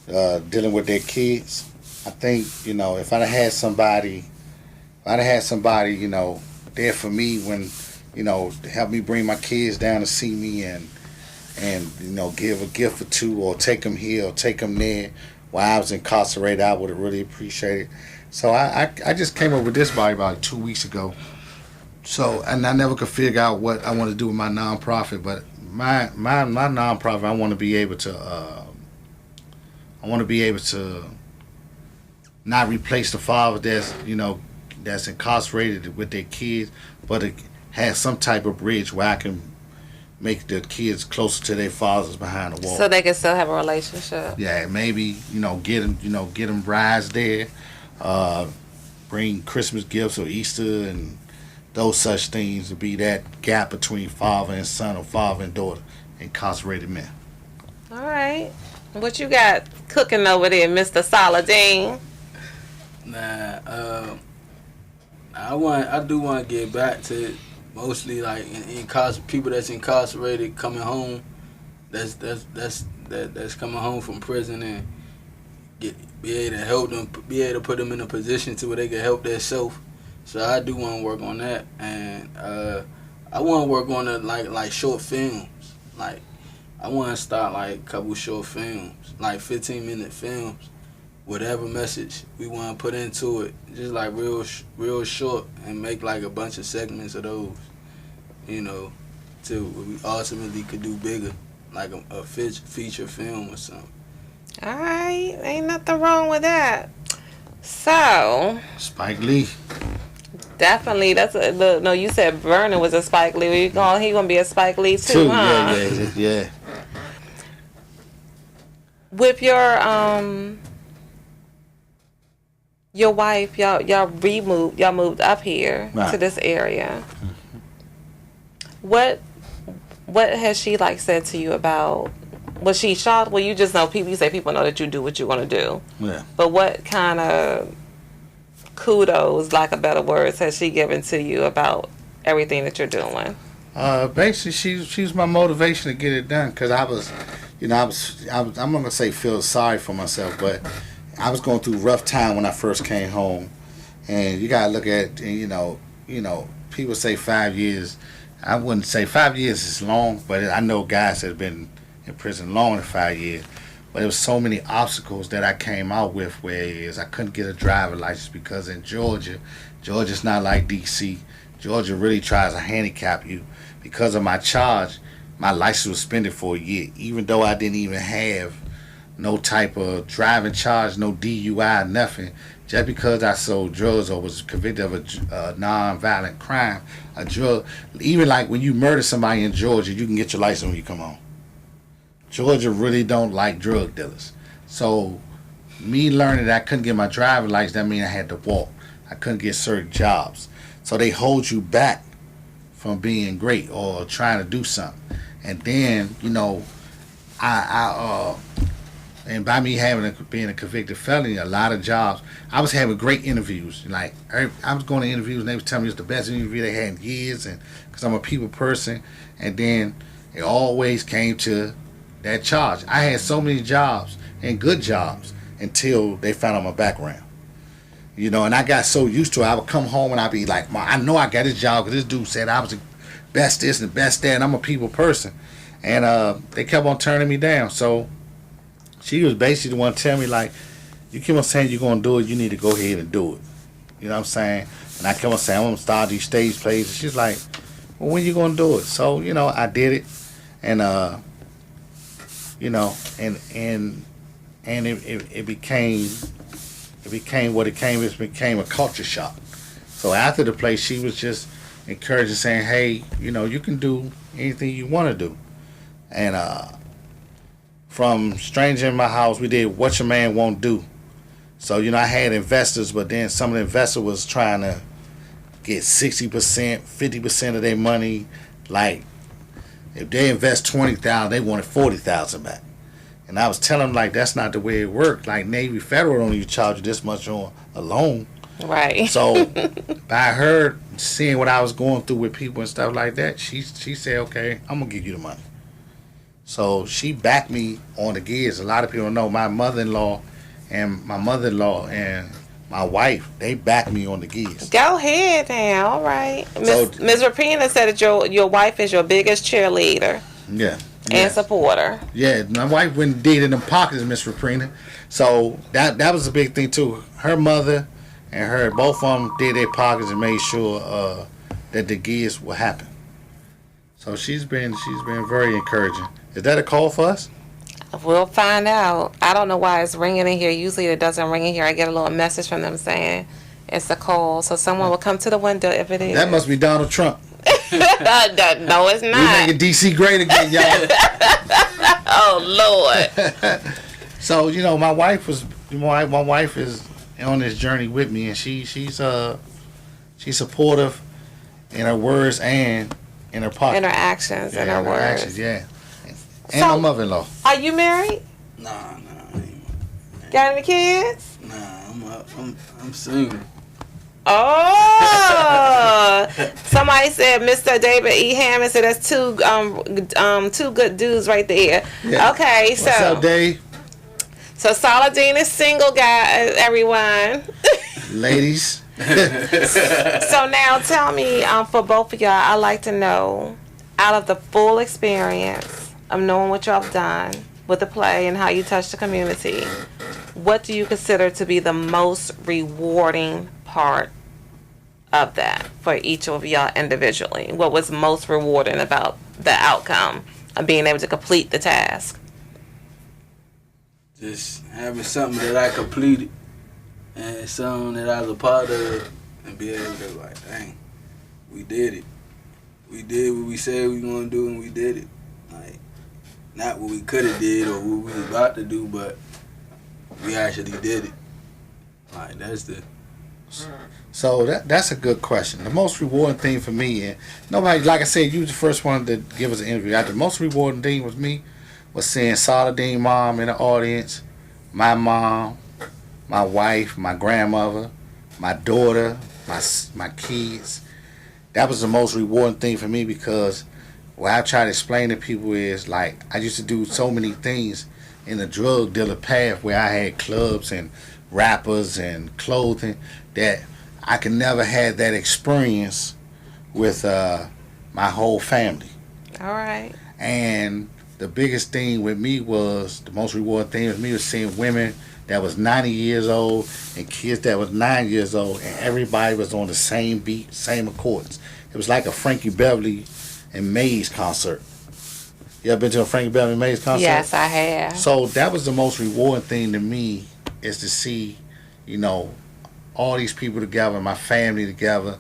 dealing with their kids. I think if I'd have had somebody, there for me when, help me bring my kids down to see me and give a gift or two or take them here or take them there while I was incarcerated, I would have really appreciated it. So I just came up with this about 2 weeks ago. So, and I never could figure out what I want to do with my nonprofit, but my nonprofit, I want to be able to not replace the father that's incarcerated with their kids, but it has some type of bridge where I can make the kids closer to their fathers behind the wall. So they can still have a relationship. Yeah, maybe get them rides there, bring Christmas gifts or Easter and those such things to be that gap between father and son or father and daughter, incarcerated men. All right, what you got cooking over there, Mr. Saladin? Nah, I do want to get back to mostly like people that's incarcerated coming home. That's coming home from prison and be able to help them, be able to put them in a position to where they can help themselves. So I do want to work on that, and I want to work on the like short films. Like I want to start like a couple short films, like 15-minute films. Whatever message we want to put into it, just like real short, and make like a bunch of segments of those, till we ultimately could do bigger, like a feature film or something. All right, ain't nothing wrong with that. So Spike Lee. Definitely, no. You said Vernon was a Spike Lee. He gonna be a Spike Lee too, huh? Yeah. With your wife, y'all moved up here to this area. Mm-hmm. What has she like said to you about? Was she shocked? Well, you just know people. You say people know that you do what you want to do. Yeah. But what kind of kudos, like a better words, has she given to you about everything that you're doing? Basically, she's my motivation to get it done. Cause I was, I'm not gonna say feel sorry for myself, but I was going through a rough time when I first came home, and you gotta look at, people say 5 years. I wouldn't say 5 years is long, but I know guys that have been in prison longer than 5 years. But there was so many obstacles that I came out with, whereas I couldn't get a driver's license because in Georgia's not like D.C. Georgia really tries to handicap you. Because of my charge, my license was suspended for a year, even though I didn't even have no type of driving charge, no DUI, nothing. Just because I sold drugs or was convicted of a non-violent crime, a drug, even like when you murder somebody in Georgia, you can get your license when you come home. Georgia really don't like drug dealers. So me learning that I couldn't get my driver's license, that means I had to walk. I couldn't get certain jobs. So they hold you back from being great or trying to do something. And then, and by me being a convicted felony, a lot of jobs, I was having great interviews. Like, I was going to interviews and they was telling me it was the best interview they had in years, and because I'm a people person. And then it always came to that charge. I had so many jobs and good jobs until they found out my background. And I got so used to it. I would come home and I'd be like, I know I got this job because this dude said I was the best this and the best that, and I'm a people person. And they kept on turning me down. So she was basically the one telling me, like, you keep on saying you're going to do it, you need to go ahead and do it. You know what I'm saying? And I kept on saying, I'm going to start these stage plays. And she's like, well, when you going to do it? So, I did it. And, and it became what it came. It became a culture shock. So after the play, she was just encouraging, saying, hey, you can do anything you want to do. And from Stranger in My House, we did What Your Man Won't Do. So, I had investors, but then some of the investors was trying to get 60%, 50% of their money. Like, if they invest $20,000, they wanted $40,000 back. And I was telling them, like, that's not the way it worked. Like, Navy Federal don't even charge you this much on a loan. Right. So, by her seeing what I was going through with people and stuff like that, she said, okay, I'm going to give you the money. So, she backed me on the gigs. A lot of people know my mother-in-law and my wife, they backed me on the gigs. Go ahead now. All right. Ms. Rapina said that your wife is your biggest cheerleader. Yeah. And supporter. Yeah, my wife went and did in them pockets, Miss Raprina. So that was a big thing too. Her mother and her, both of them did their pockets and made sure that the gigs would happen. So she's been very encouraging. Is that a call for us? We'll find out. I don't know why it's ringing in here. Usually it doesn't ring in here. I get a little message from them saying it's a call. So someone will come to the window if it is. That must be Donald Trump. No, it's not. We making DC great again, y'all. Oh Lord. So my wife is on this journey with me, and she's supportive in her words and in her pocket. In her actions, yeah, in her words. Actions, yeah. And so, my mother-in-law. Are you married? Nah. Got any kids? Nah, I'm single. Oh, somebody said Mr. David E. Hammond said that's two good dudes right there. Yeah. Okay, What's up, Dave? So Saladin is single, guys, everyone. Ladies. So now tell me, for both of y'all, I'd like to know, out of the full experience of knowing what y'all have done with the play and how you touch the community, what do you consider to be the most rewarding part of that for each of y'all individually? What was most rewarding about the outcome of being able to complete the task? Just having something that I completed and something that I was a part of, and be able to like, dang, we did it. We did what we said we were gonna do, and we did it. Like, not what we could have did or what we was about to do, but we actually did it. Like, that's the So that's a good question. The most rewarding thing for me, and nobody, like I said, you was the first one to give us an interview. The most rewarding thing with me was seeing Saladin mom in the audience, my mom, my wife, my grandmother, my daughter, my kids. That was the most rewarding thing for me because what I try to explain to people is like I used to do so many things in the drug dealer path where I had clubs and rappers and clothing that I could never have that experience with my whole family. All right. And the biggest thing with me was, the most rewarding thing with me was seeing women that was 90 years old and kids that was 9 years old, and everybody was on the same beat, same accordance. It was like a Frankie Beverly and Mays concert. You ever been to a Frankie Beverly and Mays concert? Yes, I have. So that was the most rewarding thing to me, is to see, all these people together, my family together,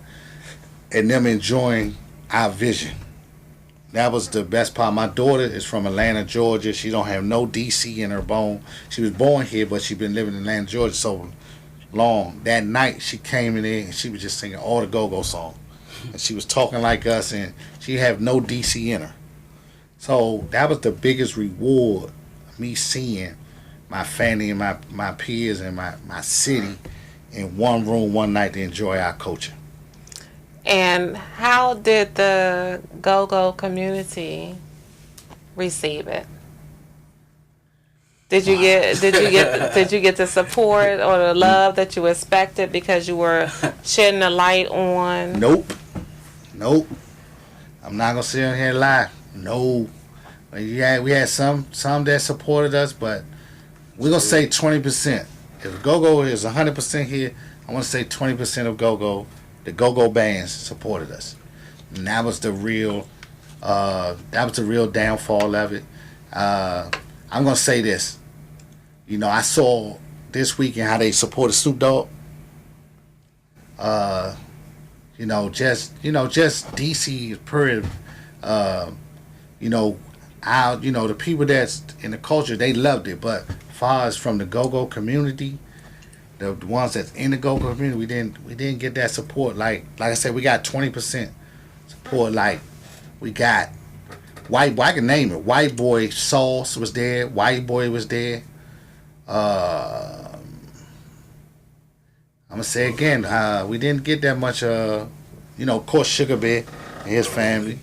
and them enjoying our vision. That was the best part. My daughter is from Atlanta, Georgia. She don't have no DC in her bone. She was born here, but she been living in Atlanta, Georgia so long. That night, she came in there and she was just singing all the go-go songs. And she was talking like us, and she have no DC in her. So that was the biggest reward, me seeing my family and my peers and my city in one room one night to enjoy our culture. And how did the go-go community receive it? Did you get the support or the love that you expected because you were shedding a light on? Nope. I'm not gonna sit here and lie. No. Yeah, we had some that supported us, but we're gonna say 20%. If go-go is 100% here, I want to say 20% of go-go. The go-go bands supported us, and that was the real downfall of it. I'm gonna say this. I saw this weekend how they supported Snoop Dogg. Just DC is pretty. The people that's in the culture, they loved it, but as far as from the go-go community, the ones that's in the go-go community, we didn't get that support. Like I said, we got 20% support. Like we got I can name it. White Boy Sauce was there. White Boy was there. I'm gonna say again, we didn't get that much. Of course, Sugar Bear and his family.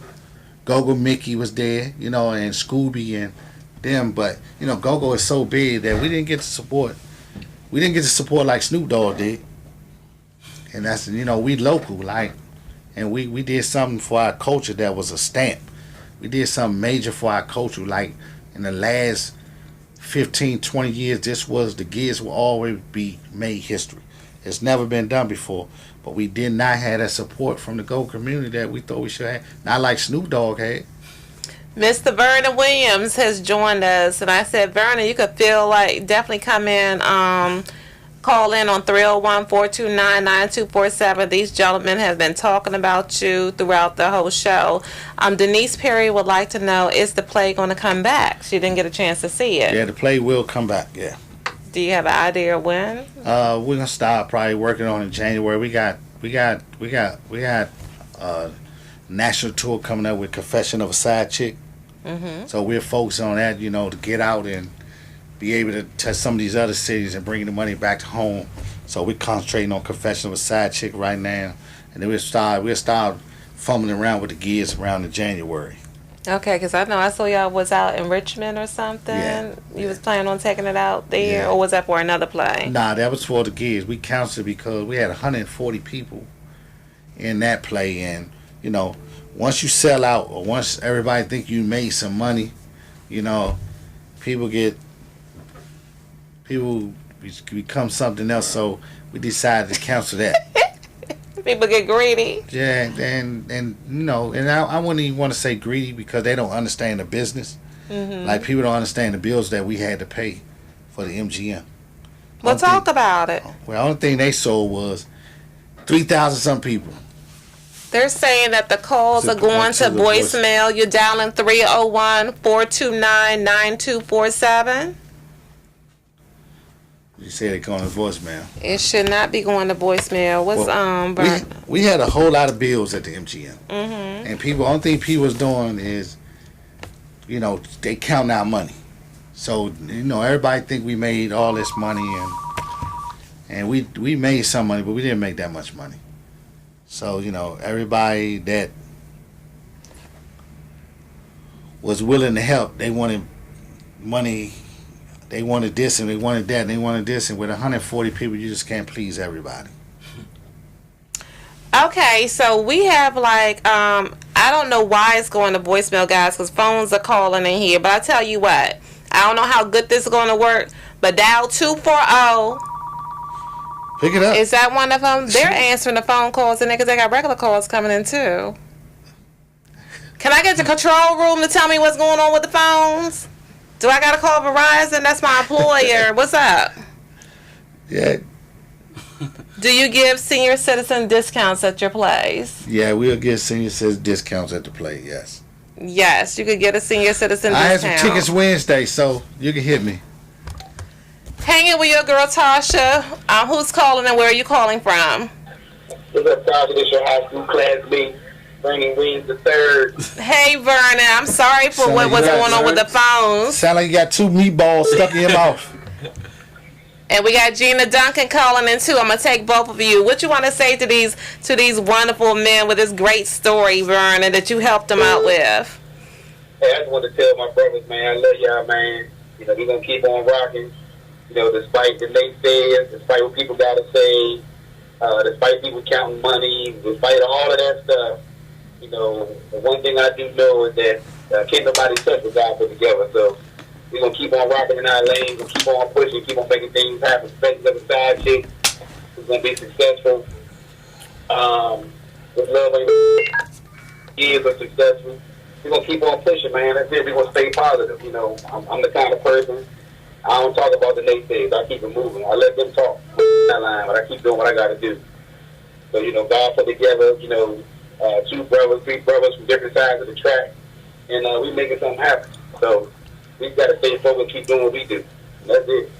Go-Go Mickey was there. And Scooby and them. But Go-Go is so big that we didn't get the support. We didn't get the support like Snoop Dogg did. And that's, we local, and we did something for our culture that was a stamp. We did something major for our culture. Like, in the last 15, 20 years, the gigs will always be made history. It's never been done before. But we did not have that support from the go community that we thought we should have. Not like Snoop Dogg had. Mr. Vernon Williams has joined us, and I said, Vernon, you could definitely come in, call in on 301-429-9247. These gentlemen have been talking about you throughout the whole show. Denise Perry would like to know, is the play going to come back? She didn't get a chance to see it. Yeah, the play will come back, yeah. Do you have an idea of when? We're going to start probably working on it in January. We got national tour coming up with Confession of a Side Chick. Mm-hmm. So we're focusing on that, to get out and be able to touch some of these other cities and bring the money back to home. So we're concentrating on Confession of a Side Chick right now, and then we'll start fumbling around with the gigs around in January. Okay, because I know I saw y'all was out in Richmond or something. Yeah. You was planning on taking it out there, or was that for another play? Nah, that was for the gigs. We counted because we had 140 people in that play, and once you sell out, or once everybody think you made some money, people become something else. So we decided to cancel that. People get greedy. Yeah, and I wouldn't even want to say greedy because they don't understand the business. Mm-hmm. Like, people don't understand the bills that we had to pay for the MGM. Well, talk about it. Well, the only thing they sold was 3,000 some people. They're saying that the calls are going to voicemail. You're dialing 301-429-9247. You said it going to voicemail. It should not be going to voicemail. What's we had a whole lot of bills at the MGM, and only thing people was doing is, they count out money. So everybody think we made all this money, and we made some money, but we didn't make that much money. So everybody that was willing to help, they wanted money. They wanted this and they wanted that and they wanted this, and with 140 people, you just can't please everybody. Okay, so we have I don't know why it's going to voicemail, guys, because phones are calling in here. But I tell you what, I don't know how good this is going to work, but dial 240. Pick it up. Is that one of them? They're answering the phone calls in there because they got regular calls coming in too. Can I get the control room to tell me what's going on with the phones? Do I got to call Verizon? That's my employer. What's up? Yeah. Do you give senior citizen discounts at your place? Yeah, we'll give senior citizen discounts at the place, yes. Yes, you could get a senior citizen I discount. had some tickets Wednesday, so you can hit me. Hanging with your girl, Tasha. Who's calling and where are you calling from? What's up, Tasha? This your high school classmate, Vernon Williams III. Hey, Vernon. I'm sorry for what's going on with the phones. Sound like you got 2 meatballs stuck in your mouth. And we got Gina Duncan calling in too. I'm gonna take both of you. What you want to say to these wonderful men with this great story, Vernon, that you helped them out with? Hey, I just want to tell my brothers, man, I love y'all, man. We're gonna keep on rocking. Despite the naysayers, despite what people gotta say, despite people counting money, despite all of that stuff, the one thing I do know is that can't nobody touch what God put together. So we're going to keep on rocking in our lane. We're going to keep on pushing, keep on making things happen, especially with the side chick. We're going to be successful. With love and years of successful. We're going to keep on pushing, man. That's it. We're going to stay positive. I'm the kind of person, I don't talk about the naysayers. I keep it moving. I let them talk. That line, but I keep doing what I got to do. So, God put together, 2 brothers, 3 brothers from different sides of the track, and we making something happen. So we got to stay focused, keep doing what we do. That's it.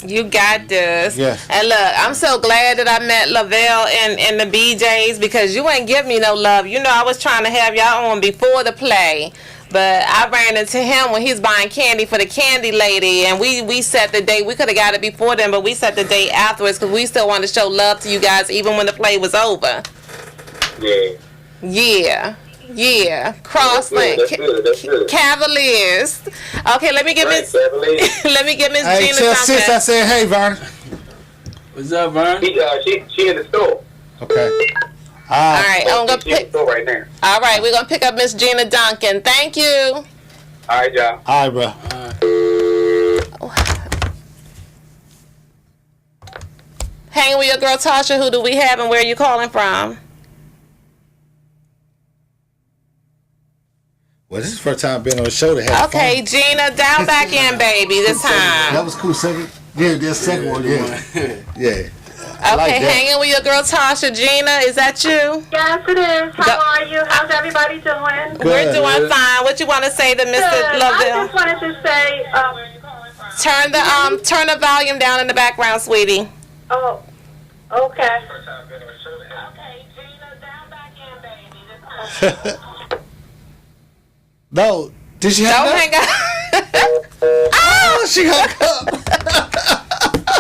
You got this. Yes. And look, I'm so glad that I met Lavelle and the BJs because you ain't give me no love. I was trying to have y'all on before the play. But I ran into him when he's buying candy for the candy lady, and we set the date. We could have got it before then, but we set the date afterwards because we still wanted to show love to you guys even when the play was over. Yeah. Yeah. Crossland. That's good. Cavaliers. Okay, let me get Miss let me get Miss Hey, Gina tell sis I said, hey, Vernon. What's up, Vernon? She in the store. Okay. All right, I'm gonna She's in the pick. store right now. All right, we're gonna pick up Miss Gina Duncan. Thank you. All right, y'all. All right, bro. Hanging with your girl Tasha. Who do we have and where are you calling from? Well, this is the first time I've been on the show to have Okay, fun. Gina, dial back in, baby, this That time. was cool, second. Yeah, the second one, yeah. Yeah. I Okay, like that. hanging with your girl Tasha. Gina, is that you? Yes, it is. How are you? How's everybody doing? Good. We're doing fine. What you want to say to Mr. Good. I Lovell? just wanted to say, Turn the volume down in the background, sweetie. oh, okay. No. Did she hang Don't up? hang up. Oh, she hung up.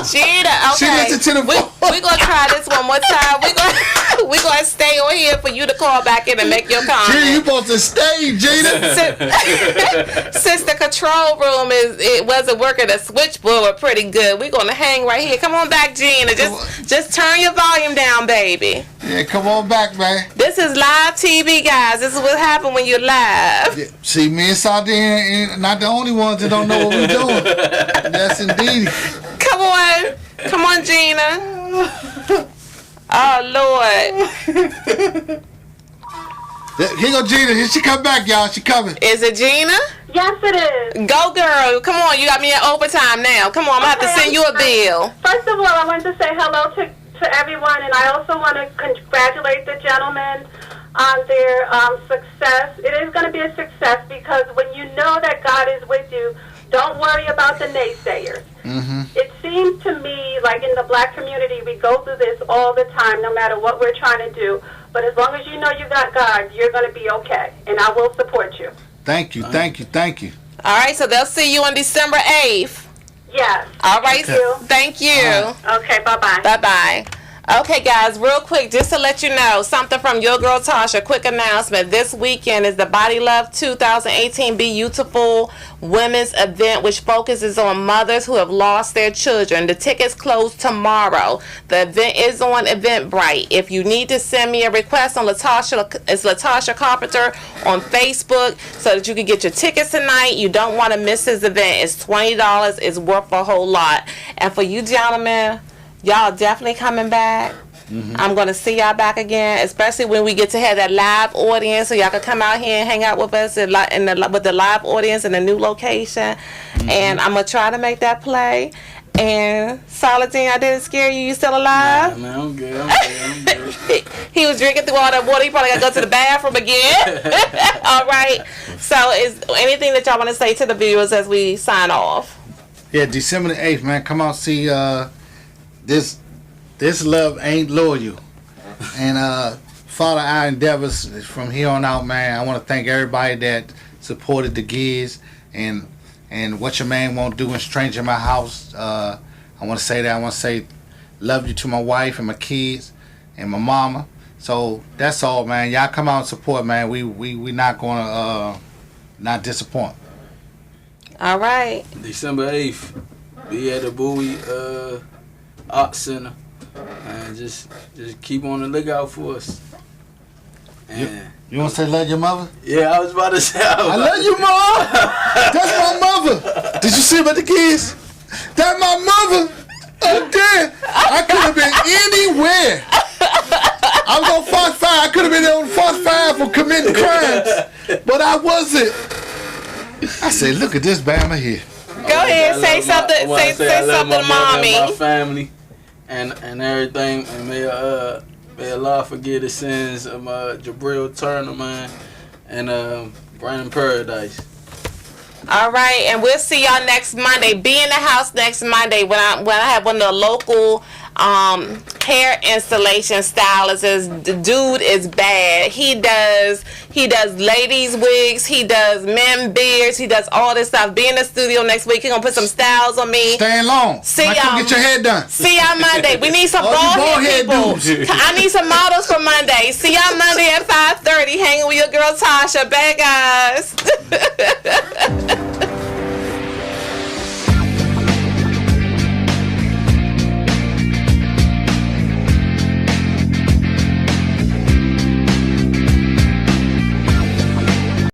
Gina, She okay. listened to the phone. We're going to try this one more time. We're going to stay on here for you to call back in and make your comment. Gina, you supposed to stay, Gina. Since the control room it wasn't working, the switchboard pretty good. We're gonna hang right here. Come on back, Gina. Just turn your volume down, baby. Yeah, come on back, man. This is live TV, guys. This is what happens when you're live. Yeah. See, me and Saudi ain't not the only ones that don't know what we're doing. Yes, indeed. Come on, Gina. Oh Lord. Here go Gina. Here she come back, y'all. She coming. Is it Gina? Yes, it is. Go, girl. Come on. You got me in overtime now. Come on. I'm going to have to send you a bill. First of all, I want to say hello to everyone, and I also want to congratulate the gentlemen on their success. It is going to be a success because when you know that God is with you, Don't worry about the naysayers. It seems to me like in the black community, we go through this all the time, no matter what we're trying to do. But as long as you know you got God, you're going to be okay. And I will support you. Thank you, thank you, thank you. All right, so they'll see you on December 8th. Yes. All right. Thank you. Thank you. Okay, bye-bye. Bye-bye. Okay, guys, real quick, just to let you know, something from your girl Tasha, quick announcement. This weekend is the Body Love 2018 Beautiful Women's event, which focuses on mothers who have lost their children. The tickets close tomorrow. The event is on Eventbrite. If you need to send me a request on Latasha, it's Latasha Carpenter on Facebook so that you can get your tickets tonight. You don't want to miss this event. It's $20. It's worth a whole lot. And for you gentlemen, y'all definitely coming back. I'm going to see y'all back again, especially when we get to have that live audience, so y'all can come out here and hang out with us with the live audience in the new location. And I'm going to try to make that play. And Saladin, I didn't scare you. You still alive? Nah, man, I'm good. He was drinking through all that water. He probably got to go to the bathroom again. All right. So is anything that y'all want to say to the viewers as we sign off? Yeah, December the 8th, man. Come out see this love ain't loyal. And Father, our endeavors from here on out, man. I want to thank everybody that supported the gigs and what your man won't do in Stranger in My House. I want to say that. I want to say love you to my wife and my kids and my mama. So that's all, man. Y'all come out and support, man. We not gonna not disappoint. All right. December 8th, be at the Bowie Art Center. And just keep on the lookout for us. And You want to say love your mother? yeah, I was about to say. I love you, Mom. That's my mother. Did you see about the kids? That's my mother. Okay. I could have been anywhere. I was on Fox 5. I could have been on Fox 5 for committing crimes. But I wasn't. I said, look at this Bama here. Go ahead, say something. Say something to mommy. My family and everything. And may Allah forgive the sins of Jabril Turner, man, and Brandon Paradise. All right, and we'll see y'all next Monday. Be in the house next Monday when I have one of the local hair installation stylists. The dude is bad. He does ladies wigs, he does men beards, he does all this stuff. Be in the studio next week. He's gonna put some styles on me. Staying long. See y'all. Come get your hair done. See y'all Monday. We need some All bald you head bald people. head dudes. I need some models for Monday. See y'all Monday at 5:30. Hanging with your girl Tasha. Bye guys.